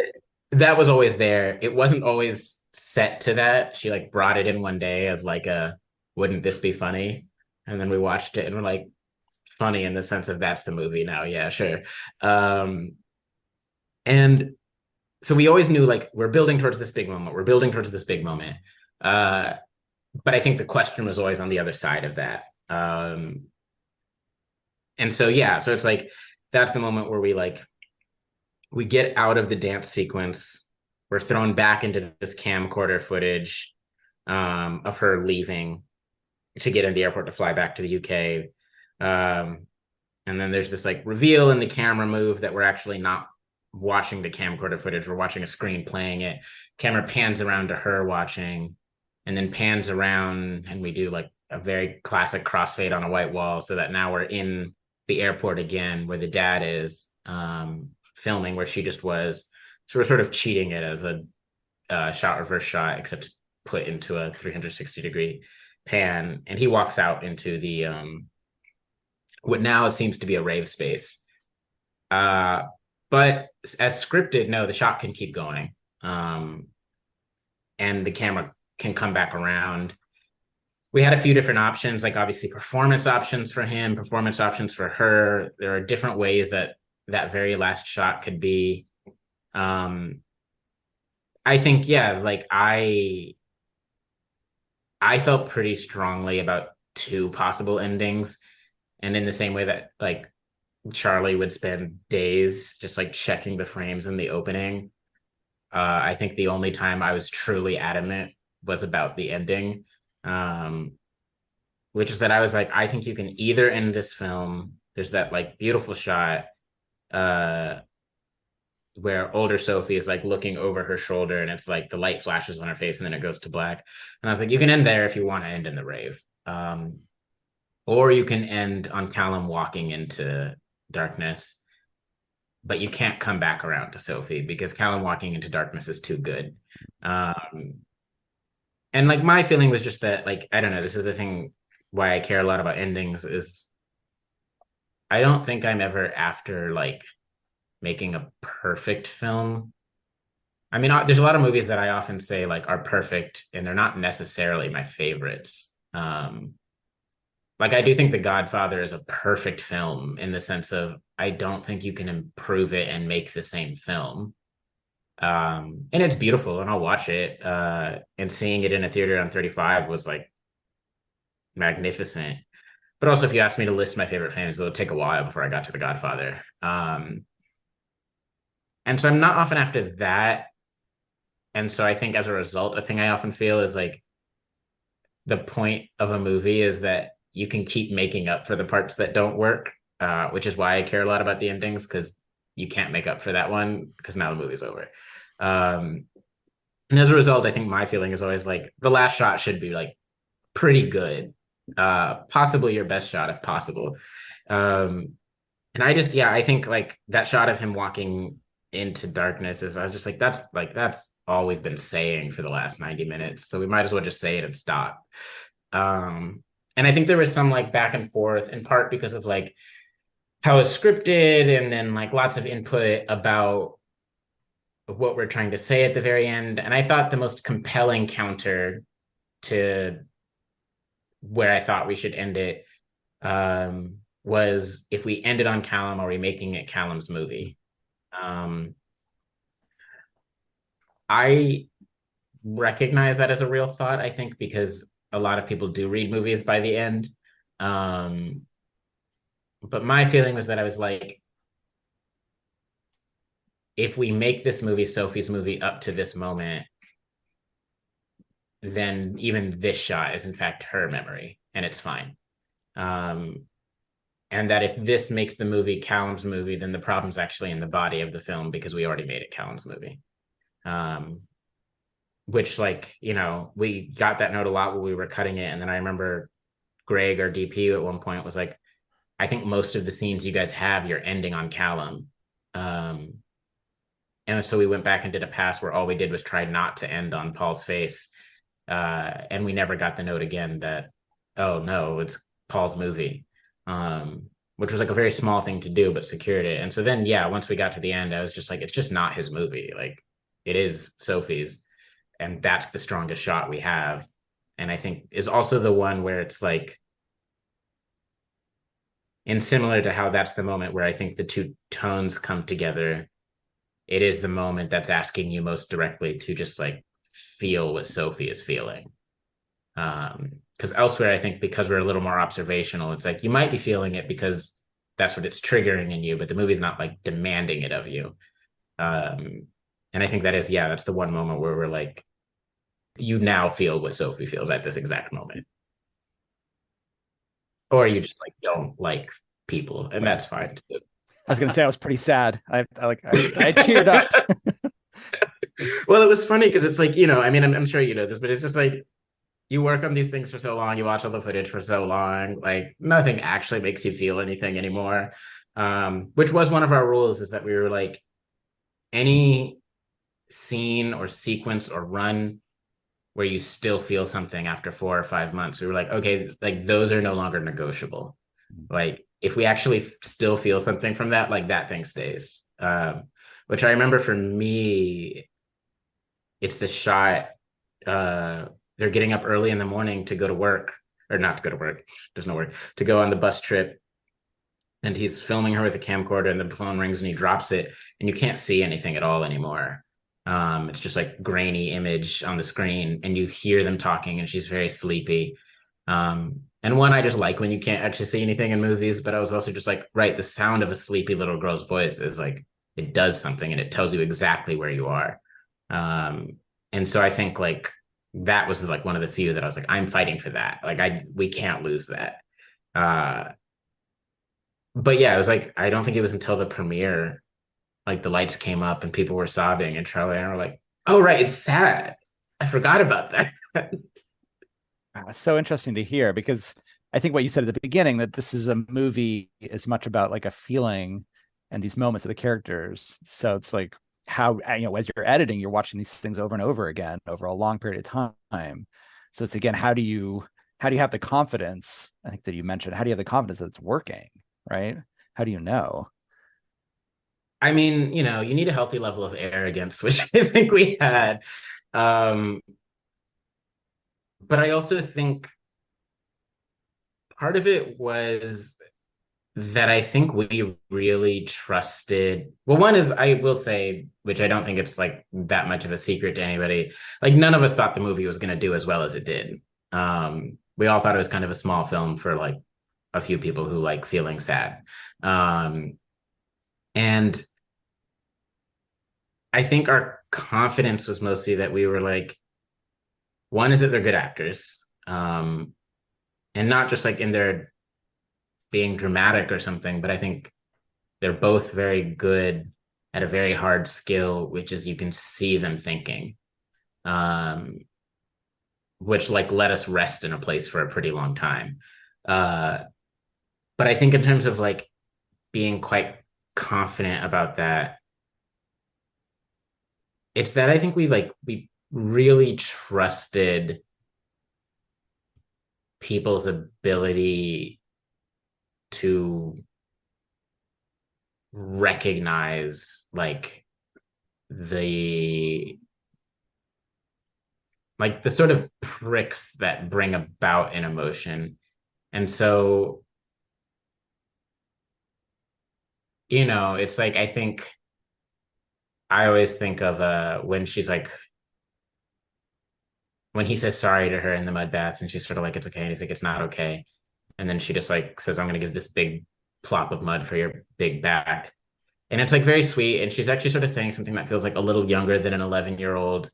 that was always there. It wasn't always set to that. She like brought it in one day as like wouldn't this be funny? And then we watched it and we're like, funny in the sense of that's the movie now. Yeah, sure. And so we always knew like we're building towards this big moment. We're building towards this big moment. But I think the question was always on the other side of that. And so, yeah, so it's like, that's the moment where we get out of the dance sequence. We're thrown back into this camcorder footage of her leaving to get in the airport to fly back to the UK. And then there's this like reveal in the camera move that we're actually not watching the camcorder footage. We're watching a screen playing it. Camera pans around to her watching, and then pans around, and we do like a very classic crossfade on a white wall, so that now we're in the airport again where the dad is filming where she just was. So we're sort of cheating it as a shot reverse shot, except put into a 360-degree pan, and he walks out into the what now seems to be a rave space. But as scripted, no, the shot can keep going, and the camera can come back around. We had a few different options, like obviously performance options for him, performance options for her. There are different ways that very last shot could be. I think, yeah, like I felt pretty strongly about two possible endings. And in the same way that like Charlie would spend days just like checking the frames in the opening, I think the only time I was truly adamant was about the ending, which is that I was like, I think you can either end this film. There's that like beautiful shot where older Sophie is like looking over her shoulder, and it's like the light flashes on her face and then it goes to black. And I was like, you can end there if you want to end in the rave. Or you can end on Callum walking into darkness, but you can't come back around to Sophie because Callum walking into darkness is too good. And like my feeling was just that, like, I don't know, this is the thing why I care a lot about endings is I don't think I'm ever after like making a perfect film. I mean, there's a lot of movies that I often say like are perfect and they're not necessarily my favorites. Like I do think The Godfather is a perfect film in the sense of I don't think you can improve it and make the same film. And it's beautiful and I'll watch it. And seeing it in a theater on 35 was like magnificent. But also if you ask me to list my favorite films, it'll take a while before I got to The Godfather. And so I'm not often after that. And so I think as a result, a thing I often feel is like the point of a movie is that you can keep making up for the parts that don't work, which is why I care a lot about the endings, because you can't make up for that one because now the movie's over. And as a result, I think my feeling is always like the last shot should be like pretty good, possibly your best shot if possible. And I just, yeah, I think like that shot of him walking into darkness is, I was just like, that's all we've been saying for the last 90 minutes. So we might as well just say it and stop. And I think there was some like back and forth in part because of like how it's scripted and then like lots of input about what we're trying to say at the very end. And I thought the most compelling counter to where I thought we should end it was if we ended on Callum, are we making it Callum's movie? I recognize that as a real thought, I think, because a lot of people do read movies by the end. But my feeling was that I was like, if we make this movie Sophie's movie up to this moment, then even this shot is in fact her memory, and it's fine. And that if this makes the movie Callum's movie, then the problem's actually in the body of the film because we already made it Callum's movie. Which, like, you know, we got that note a lot when we were cutting it. And then I remember Greg, our DP, at one point was like, I think most of the scenes you guys have, you're ending on Callum. And so we went back and did a pass where all we did was try not to end on Paul's face. And we never got the note again that, oh no, it's Paul's movie. Which was like a very small thing to do, but secured it. And so then, yeah, once we got to the end, I was just like, it's just not his movie. Like, it is Sophie's. And that's the strongest shot we have. And I think is also the one where it's like, and similar to how that's the moment where I think the two tones come together, it is the moment that's asking you most directly to just like feel what Sophie is feeling. Because elsewhere, I think because we're a little more observational, it's like you might be feeling it because that's what it's triggering in you, but the movie's not like demanding it of you. And I think that is, yeah, that's the one moment where we're like, you now feel what Sophie feels at this exact moment. Or you just like don't like people, and that's fine too. I was going to say I was pretty sad. I teared up. Well, it was funny because it's like, you know, I mean, I'm sure you know this, but it's just like you work on these things for so long, you watch all the footage for so long, like nothing actually makes you feel anything anymore. Which was one of our rules, is that we were like, any scene or sequence or run where you still feel something after 4 or 5 months, we were like, okay, like those are no longer negotiable. Like if we actually still feel something from that, like that thing stays. Which I remember for me, it's the shot, they're getting up early in the morning to go to work, or not to go to work, there's no work, to go on the bus trip. And he's filming her with a camcorder and the phone rings and he drops it and you can't see anything at all anymore. It's just like grainy image on the screen and you hear them talking and she's very sleepy. And one, I just like when you can't actually see anything in movies, but I was also just like, right, the sound of a sleepy little girl's voice is like, it does something and it tells you exactly where you are. And so I think like that was like one of the few that I was like, I'm fighting for that. Like we can't lose that. But yeah, it was like, I don't think it was until the premiere, like the lights came up and people were sobbing and Charlie and I were like, oh, right, it's sad. I forgot about that. It's so interesting to hear, because I think what you said at the beginning, that this is a movie as much about like a feeling and these moments of the characters. So it's like how, you know, as you're editing, you're watching these things over and over again over a long period of time. So it's, again, how do you have the confidence, I think that you mentioned, how do you have the confidence that it's working, right? How do you know? I mean, you know, you need a healthy level of arrogance, which I think we had. But I also think part of it was that I think we really trusted. Well, one is, I will say, which I don't think it's like that much of a secret to anybody, like none of us thought the movie was going to do as well as it did. We all thought it was kind of a small film for like a few people who like feeling sad. And I think our confidence was mostly that we were like, one is that they're good actors, and not just like in their being dramatic or something, but I think they're both very good at a very hard skill, which is you can see them thinking, which like let us rest in a place for a pretty long time. But I think in terms of like being quite confident about that, it's that I think we really trusted people's ability to recognize like the like the sort of pricks that bring about an emotion. And so, it's like, I think I always think of when she's like, when he says sorry to her in the mud baths and she's sort of like, it's okay. And he's like, it's not okay. And then she just like says, I'm going to give this big plop of mud for your big back. And it's like very sweet. And she's actually sort of saying something that feels like a little younger than an 11-year-old.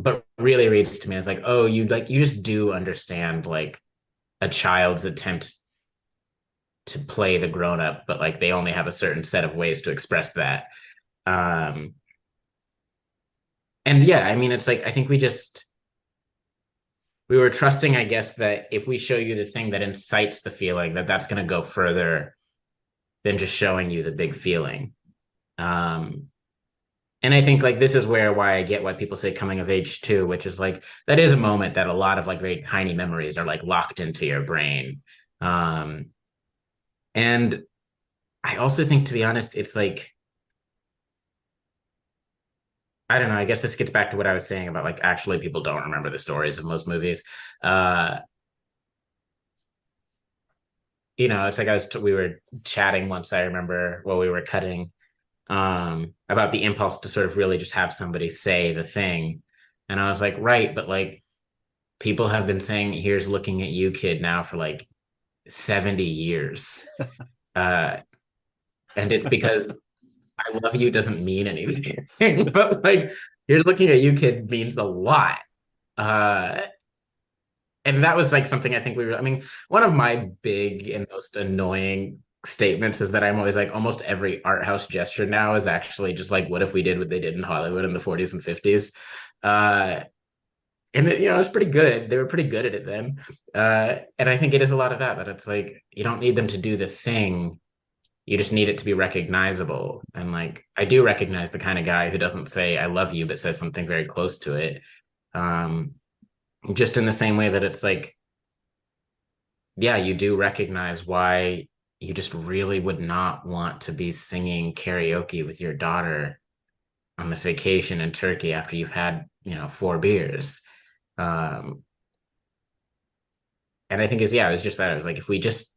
But really reads to me as like, oh, you just do understand like a child's attempt to play the grown up, but like they only have a certain set of ways to express that. And yeah, I mean, it's like, I think we were trusting, I guess, that if we show you the thing that incites the feeling, that's going to go further than just showing you the big feeling. And I think like this is why I get why people say coming of age too, which is like, that is a moment that a lot of like very tiny memories are like locked into your brain. And I also think, to be honest, it's like, I don't know, I guess this gets back to what I was saying about like, actually people don't remember the stories of most movies. It's like we were chatting once, I remember, while we were cutting, about the impulse to sort of really just have somebody say the thing. And I was like, right, but like people have been saying, here's looking at you, kid, now for like 70 years. And it's because I love you doesn't mean anything. But like, here's looking at you, kid means a lot. And that was like something I think one of my big and most annoying statements is that I'm always like, almost every art house gesture now is actually just like, what if we did what they did in Hollywood in the 40s and 50s? And it was pretty good. They were pretty good at it then. And I think it is a lot of that it's like, you don't need them to do the thing. You just need it to be recognizable. And like, I do recognize the kind of guy who doesn't say, I love you, but says something very close to it. Just in the same way that it's like, yeah, you do recognize why you just really would not want to be singing karaoke with your daughter on this vacation in Turkey after you've had, 4 beers. And I think it was just that. It was like, if we just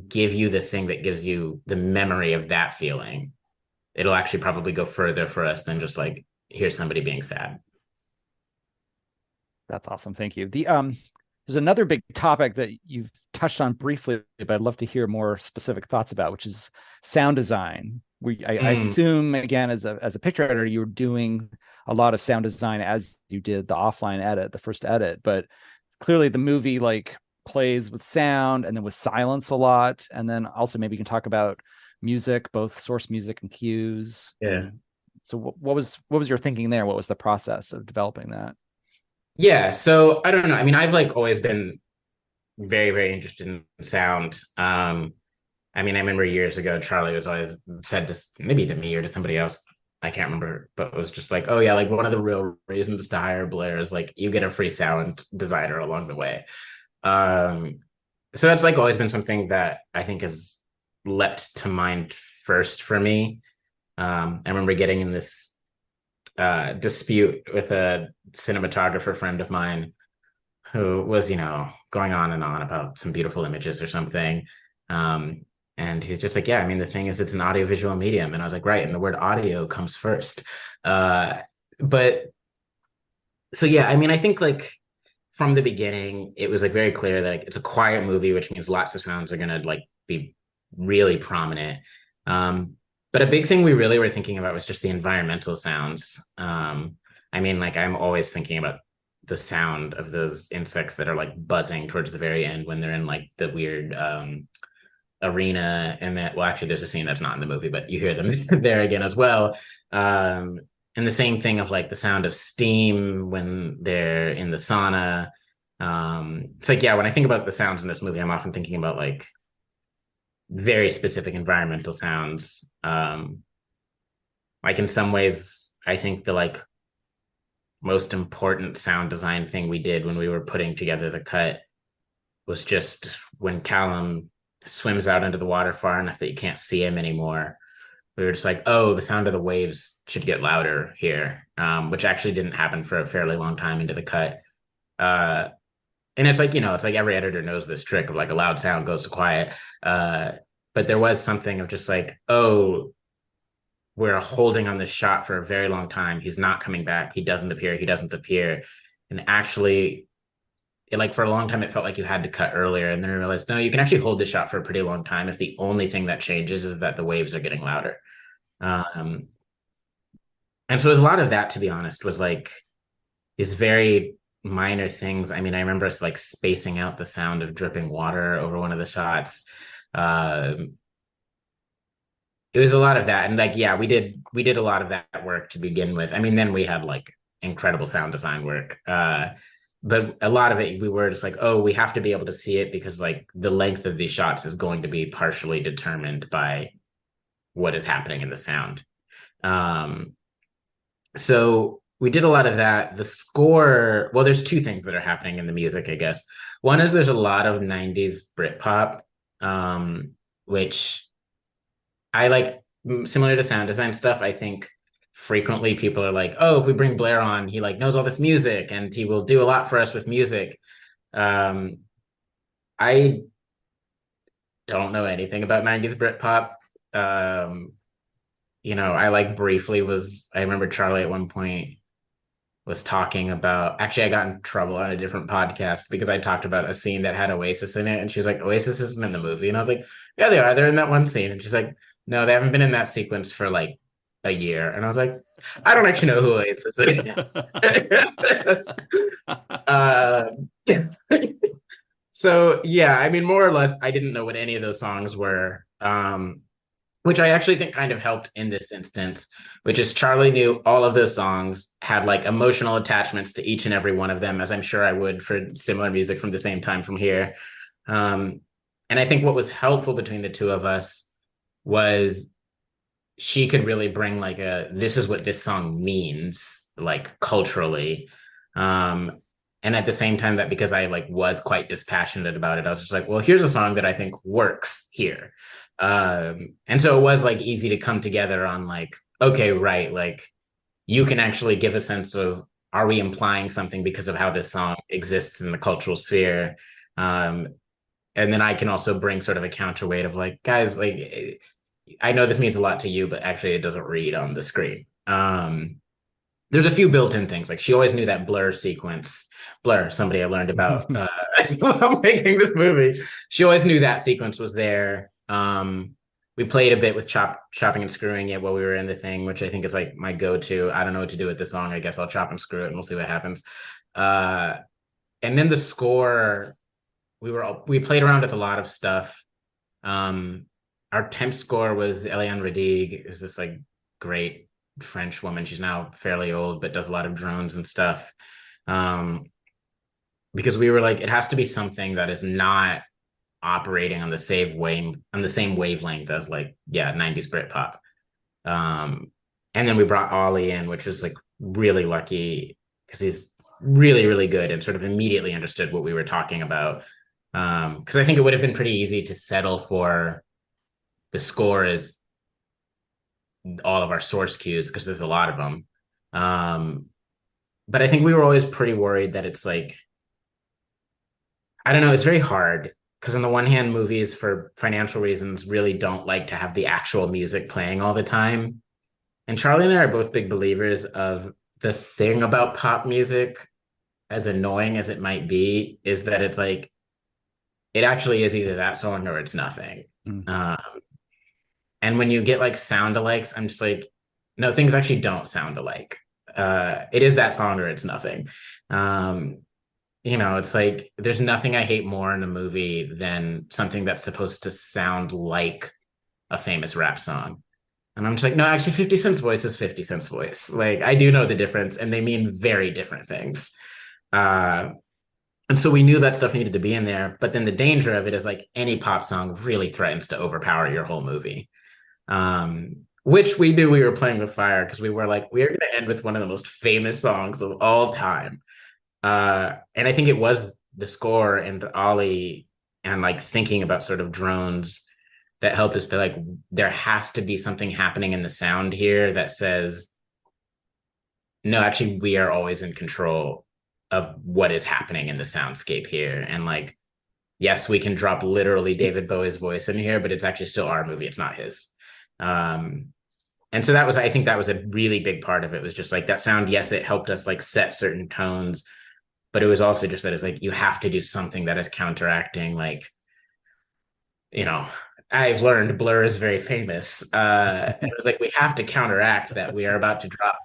give you the thing that gives you the memory of that feeling, it'll actually probably go further for us than just like, here's somebody being sad. That's awesome. Thank you. There's another big topic that you've touched on briefly, but I'd love to hear more specific thoughts about, which is sound design. I assume, again, as a picture editor, you were doing a lot of sound design as you did the offline edit, the first edit, but clearly the movie like plays with sound and then with silence a lot. And then also maybe you can talk about music, both source music and cues. Yeah. So what was your thinking there? What was the process of developing that? Yeah, so I don't know. I mean, I've like always been very, very interested in sound. I mean, I remember years ago, Charlie was always said to maybe to me or to somebody else, I can't remember, but it was just like, oh yeah, like one of the real reasons to hire Blair is like you get a free sound designer along the way. So that's like always been something that I think has leapt to mind first for me. I remember getting in this dispute with a cinematographer friend of mine who was, going on and on about some beautiful images or something. And he's just like, yeah, I mean, the thing is, it's an audiovisual medium. And I was like, right. And the word audio comes first. But so, yeah, I mean, I think like from the beginning, it was like very clear that it's a quiet movie, which means lots of sounds are going to like be really prominent. But a big thing we really were thinking about was just the environmental sounds. I mean, like I'm always thinking about the sound of those insects that are like buzzing towards the very end when they're in like the weird arena. And that, well, actually there's a scene that's not in the movie, but you hear them there again as well. And the same thing of like the sound of steam when they're in the sauna. It's like, yeah, when I think about the sounds in this movie, I'm often thinking about like very specific environmental sounds. Like in some ways, I think the like most important sound design thing we did when we were putting together the cut was just when Callum swims out into the water far enough that you can't see him anymore. we were just like, oh, the sound of the waves should get louder here, which actually didn't happen for a fairly long time into the cut. And it's like, it's like every editor knows this trick of like a loud sound goes to quiet. But there was something of just like, oh, we're holding on this shot for a very long time. He's not coming back. He doesn't appear. He doesn't appear. And actually, like for a long time, it felt like you had to cut earlier. And then I realized, no, you can actually hold this shot for a pretty long time if the only thing that changes is that the waves are getting louder. And so there's a lot of that, to be honest, was like these very minor things. I mean, I remember us like spacing out the sound of dripping water over one of the shots. It was a lot of that. And like, yeah, we did a lot of that work to begin with. I mean, then we had like incredible sound design work. But a lot of it, we were just like, oh, we have to be able to see it because like the length of these shots is going to be partially determined by what is happening in the sound. So we did a lot of that. The score, well, there's two things that are happening in the music, I guess. One is there's a lot of 90s Britpop, which I like, similar to sound design stuff. I think frequently people are like, oh, if we bring Blair on, he like knows all this music and he will do a lot for us with music. I don't know anything about 90s Britpop. I like briefly I remember Charlie at one point was talking about, actually I got in trouble on a different podcast because I talked about a scene that had Oasis in it. And she was like, Oasis isn't in the movie. And I was like, yeah, they are. They're in that one scene. And she's like, no, they haven't been in that sequence for like a year. And I was like, I don't actually know who Oasis is. Yeah. So yeah, I mean, more or less, I didn't know what any of those songs were. Which I actually think kind of helped in this instance, which is Charlie knew all of those songs, had like emotional attachments to each and every one of them, as I'm sure I would for similar music from the same time from here. And I think what was helpful between the two of us was she could really bring like this is what this song means, like culturally. And at the same time that because I like was quite dispassionate about it, I was just like, well, here's a song that I think works here. And so it was like easy to come together on like, okay, right, like you can actually give a sense of, are we implying something because of how this song exists in the cultural sphere? And then I can also bring sort of a counterweight of like, guys, like I know this means a lot to you, but actually it doesn't read on the screen. There's a few built-in things, like she always knew that Blur sequence. Blur, somebody I learned about while making this movie. She always knew that sequence was there. We played a bit with chopping and screwing it while we were in the thing, which I think is like my go-to. I don't know what to do with this song. I guess I'll chop and screw it and we'll see what happens. And then the score, we played around with a lot of stuff. Our temp score was Eliane Radigue. It was this like great French woman. She's now fairly old, but does a lot of drones and stuff. Because we were like, it has to be something that is not operating on the same wavelength as like 90s Britpop. And then we brought Ollie in, which was like really lucky because he's really, really good and sort of immediately understood what we were talking about. Because I think it would have been pretty easy to settle for the score as all of our source cues because there's a lot of them. But I think we were always pretty worried that it's like, I don't know, it's very hard because on the one hand, movies for financial reasons really don't like to have the actual music playing all the time. And Charlie and I are both big believers of the thing about pop music, as annoying as it might be, is that it's like, it actually is either that song or it's nothing. And when you get like sound alikes, I'm just like, no, things actually don't sound alike. It is that song or it's nothing. It's like there's nothing I hate more in a movie than something that's supposed to sound like a famous rap song. And I'm just like, no, actually 50 Cent's voice is 50 Cent's voice. Like I do know the difference and they mean very different things. And so we knew that stuff needed to be in there. But then the danger of it is like any pop song really threatens to overpower your whole movie. Which we knew we were playing with fire because we were like, we're going to end with one of the most famous songs of all time. And I think it was the score and Ollie and like thinking about sort of drones that helped us be like, there has to be something happening in the sound here that says, no, actually, we are always in control of what is happening in the soundscape here. And like, yes, we can drop literally David Bowie's voice in here, but it's actually still our movie. It's not his. And so I think that was a really big part of it, was just like that sound. Yes, it helped us like set certain tones, but it was also just that it's like, you have to do something that is counteracting, like, I've learned Blur is very famous. It was like, we have to counteract that we are about to drop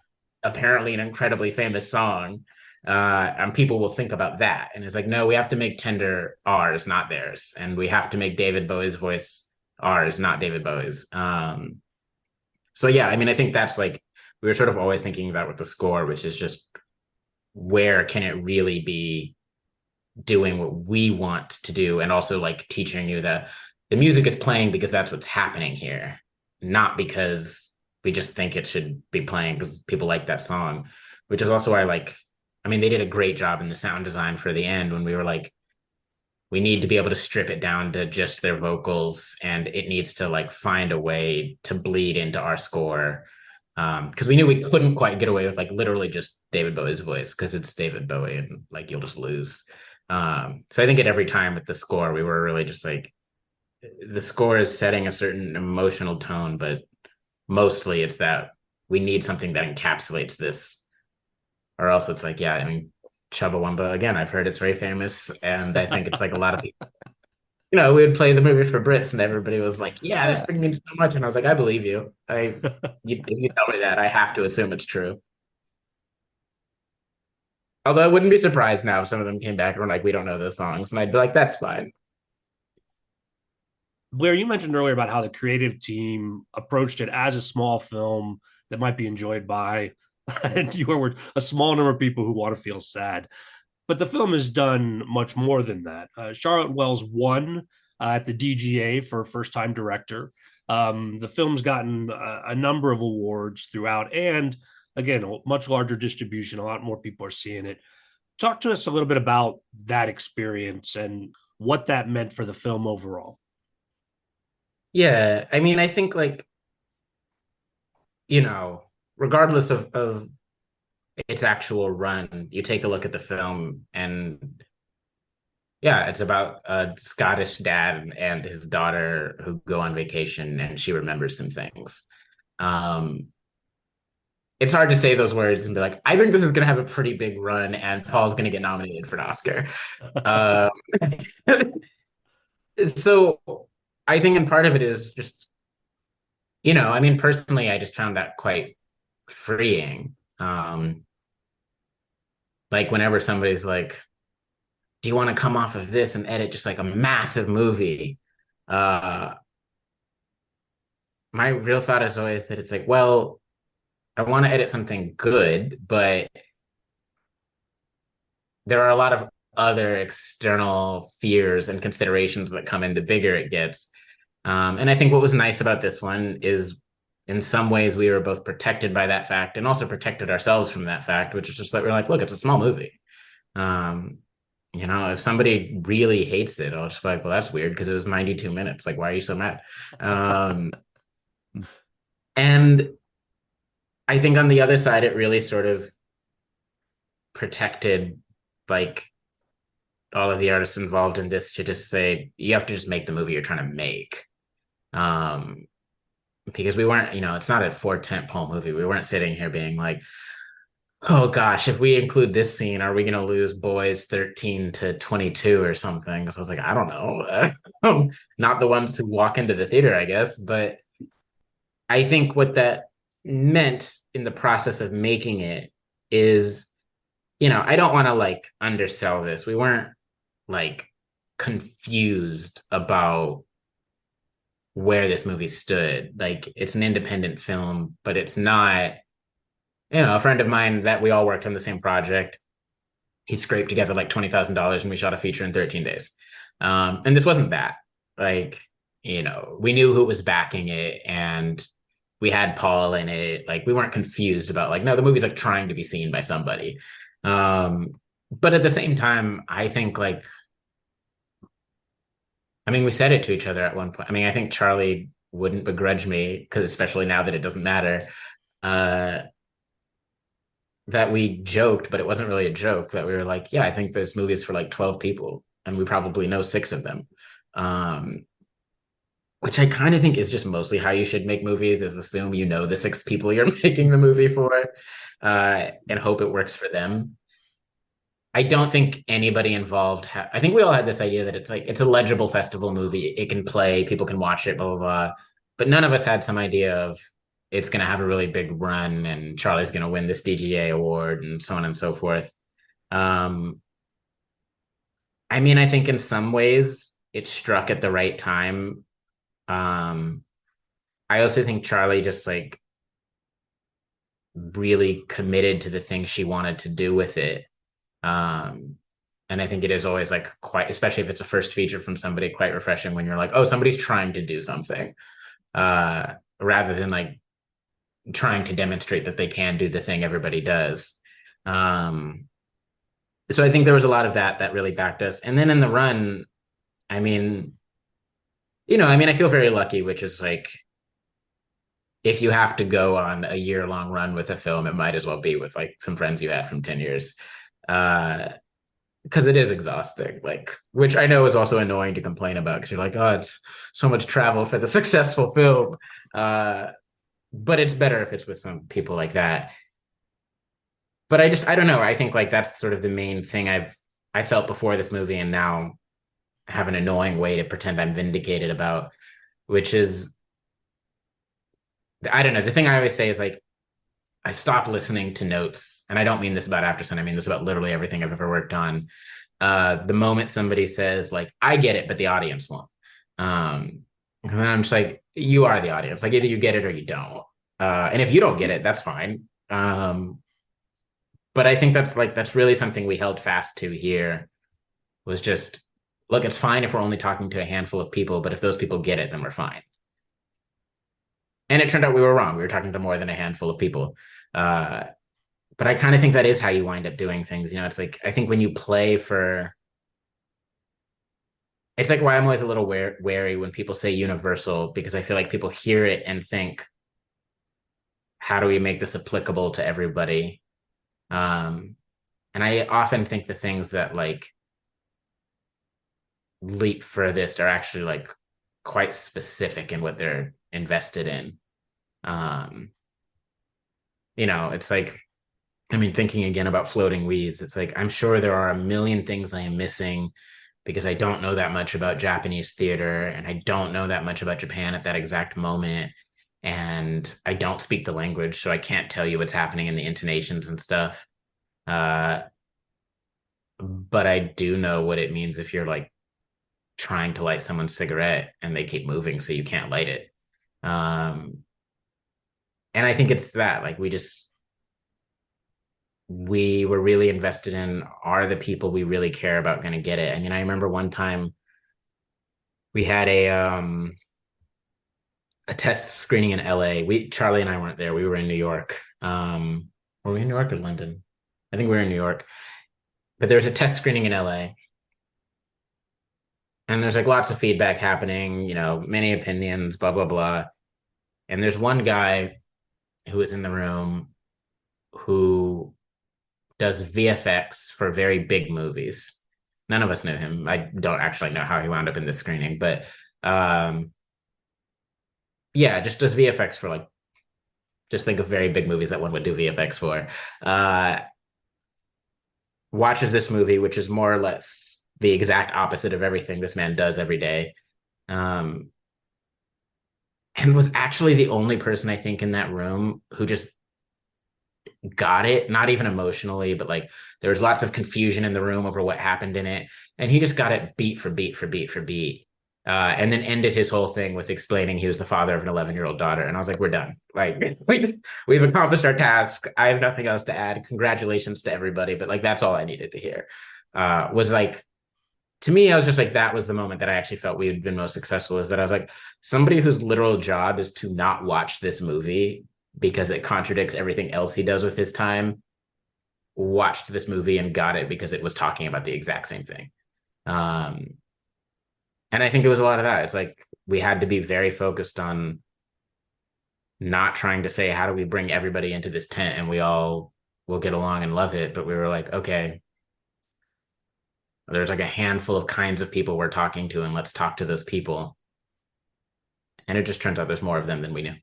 apparently an incredibly famous song, and people will think about that. And it's like, no, we have to make Tender ours, not theirs. And we have to make David Bowie's voice ours, not David Bowie's. So yeah, I mean, I think that's like, we were sort of always thinking about with the score, which is just, where can it really be doing what we want to do? And also like teaching you that the music is playing because that's what's happening here, not because we just think it should be playing because people like that song, which is also why, like, I mean, they did a great job in the sound design for the end when we were like, we need to be able to strip it down to just their vocals, and it needs to like find a way to bleed into our score. Because we knew we couldn't quite get away with like literally just David Bowie's voice, because it's David Bowie and like you'll just lose. So I think at every time with the score, we were really just like, the score is setting a certain emotional tone, but mostly it's that we need something that encapsulates this, or else it's like, yeah, I mean, Chumbawamba, again, I've heard it's very famous, and I think it's like a lot of people, we would play the movie for Brits and everybody was like, yeah, this thing means so much. And I was like, I believe you. If you tell me that, I have to assume it's true. Although I wouldn't be surprised now if some of them came back and were like, we don't know those songs. And I'd be like, that's fine. Blair, you mentioned earlier about how the creative team approached it as a small film that might be enjoyed by, and your word, a small number of people who want to feel sad. But the film has done much more than that. Charlotte Wells won at the DGA for first time director. The film's gotten a number of awards throughout, and again, a much larger distribution. A lot more people are seeing it. Talk to us a little bit about that experience and what that meant for the film overall. Yeah, I mean, I think like, regardless of its actual run, you take a look at the film and yeah, it's about a Scottish dad and his daughter who go on vacation, and she remembers some things. It's hard to say those words and be like, I think this is going to have a pretty big run and Paul's going to get nominated for an Oscar. So I think, and part of it is just, I mean, personally, I just found that quite freeing. Like whenever somebody's like, do you want to come off of this and edit just like a massive movie? My real thought is always that it's like, well, I want to edit something good, but there are a lot of other external fears and considerations that come in the bigger it gets. And I think what was nice about this one is, in some ways, we were both protected by that fact and also protected ourselves from that fact, which is just that we're like, look, it's a small movie. If somebody really hates it, I'll just be like, well, that's weird because it was 92 minutes. Like, why are you so mad? And I think on the other side, it really sort of protected like all of the artists involved in this to just say, you have to just make the movie you're trying to make. Because we weren't, it's not a 4 tentpole movie. We weren't sitting here being like, oh gosh, if we include this scene, are we going to lose boys 13 to 22 or something? So I was like, I don't know. Not the ones who walk into the theater, I guess. But I think what that meant in the process of making it is, I don't want to like undersell this. We weren't like confused about where this movie stood. Like, it's an independent film, but it's not, a friend of mine that we all worked on the same project, he scraped together like $20,000 and we shot a feature in 13 days. And this wasn't that. Like, we knew who was backing it and we had Paul in it. Like, we weren't confused about like, no, the movie's like trying to be seen by somebody. But at the same time, I think like I mean, we said it to each other at one point. I mean, I think Charlie wouldn't begrudge me, because especially now that it doesn't matter, uh, that we joked, but it wasn't really a joke, that we were like, yeah, I think this movie is for like 12 people, and we probably know 6 of them. Which I kind of think is just mostly how you should make movies, is assume you know the 6 people you're making the movie for, and hope it works for them. I don't think anybody involved. I think we all had this idea that it's like, it's a legible festival movie. It can play, people can watch it, blah, blah, blah. But none of us had some idea of it's going to have a really big run and Charlie's going to win this DGA award and so on and so forth. I mean, I think in some ways it struck at the right time. I also think Charlie just like really committed to the thing she wanted to do with it. And I think it is always like quite, especially if it's a first feature from somebody, quite refreshing when you're like, oh, somebody's trying to do something, rather than like trying to demonstrate that they can do the thing everybody does. So I think there was a lot of that really backed us. And then in the run, I mean, I feel very lucky, which is like, if you have to go on a year-long run with a film, it might as well be with like some friends you had from 10 years. Because it is exhausting, like, which I know is also annoying to complain about, because you're like, oh, it's so much travel for the successful film. But it's better if it's with some people like that. But I don't know. I think like that's sort of the main thing I felt before this movie, and now have an annoying way to pretend I'm vindicated about, which is, I don't know. The thing I always say is like, I stopped listening to notes, and I don't mean this about Aftersun. I mean this about literally everything I've ever worked on. The moment somebody says like, I get it, but the audience won't. And I'm just like, you are the audience. Like, either you get it or you don't. And if you don't get it, that's fine. But I think that's really something we held fast to here, was just, look, it's fine if we're only talking to a handful of people, but if those people get it, then we're fine. And it turned out we were wrong. We were talking to more than a handful of people. But I kind of think that is how you wind up doing things. It's like, I think when you play for, it's like why I'm always a little wary when people say universal, because I feel like people hear it and think, how do we make this applicable to everybody? And I often think the things that like leap furthest are actually like quite specific in what they're invested in. It's like, I mean, thinking again about Floating Weeds, it's like, I'm sure there are a million things I am missing because I don't know that much about Japanese theater, and I don't know that much about Japan at that exact moment, and I don't speak the language, so I can't tell you what's happening in the intonations and stuff. But I do know what it means if you're like trying to light someone's cigarette and they keep moving, so you can't light it. And I think it's that, like, we were really invested in, are the people we really care about going to get it? I mean, I remember one time we had a test screening in LA. Charlie and I weren't there. We were in New York. Were we in New York or London? I think we were in New York. But there was a test screening in LA. And there's like lots of feedback happening, many opinions, blah, blah, blah. And there's one guy who is in the room who does VFX for very big movies. None of us knew him. I don't actually know how he wound up in this screening, but just does VFX for like, just think of very big movies that one would do VFX for. Watches this movie, which is more or less the exact opposite of everything this man does every day. And was actually the only person I think in that room who just got it, not even emotionally, but like there was lots of confusion in the room over what happened in it. And he just got it beat for beat for beat for beat. And then ended his whole thing with explaining he was the father of an 11-year-old daughter. And I was like, we're done. Like, we've accomplished our task. I have nothing else to add. Congratulations to everybody. But like, that's all I needed to hear. Was like, to me, I was just like, that was the moment that I actually felt we had been most successful, is that I was like, somebody whose literal job is to not watch this movie because it contradicts everything else he does with his time, watched this movie and got it because it was talking about the exact same thing. And I think it was a lot of that. It's like we had to be very focused on not trying to say, how do we bring everybody into this tent and we all will get along and love it? But we were like, okay, there's like a handful of kinds of people we're talking to, and let's talk to those people. And it just turns out there's more of them than we knew.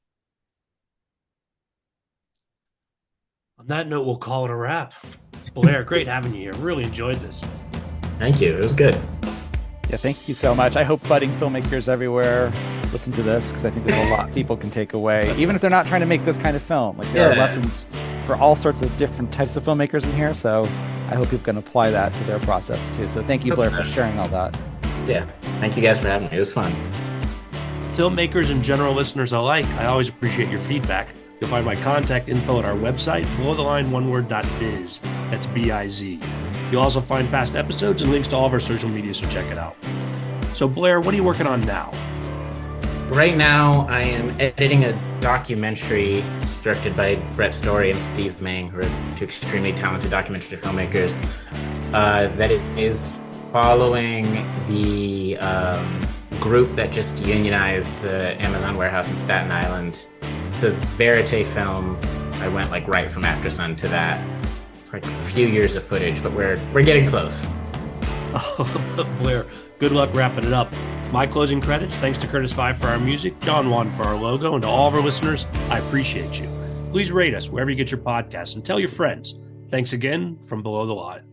On that note, we'll call it a wrap. Blair, great having you here. Really enjoyed this. Thank you. It was good. Yeah, thank you so much. I hope budding filmmakers everywhere listen to this, because I think there's a lot people can take away, even if they're not trying to make this kind of film. Like, there are lessons for all sorts of different types of filmmakers in here. So I hope people can apply that to their process too. So thank you, Blair, for sharing all that. Yeah. Thank you guys for having me. It was fun. Filmmakers and general listeners alike, I always appreciate your feedback. You'll find my contact info at our website, belowtheline.biz. That's B-I-Z. You'll also find past episodes and links to all of our social media, so check it out. So Blair, what are you working on now? Right now, I am editing a documentary directed by Brett Story and Steve Mang, who are two extremely talented documentary filmmakers, that it is following the group that just unionized the Amazon warehouse in Staten Island. It's a verite film. I went like right from Aftersun to that. It's like a few years of footage, but we're getting close. Oh, Blair, good luck wrapping it up. My closing credits, thanks to Curtis Five for our music, John Wan for our logo, and to all of our listeners, I appreciate you. Please rate us wherever you get your podcasts and tell your friends. Thanks again from Below the Line.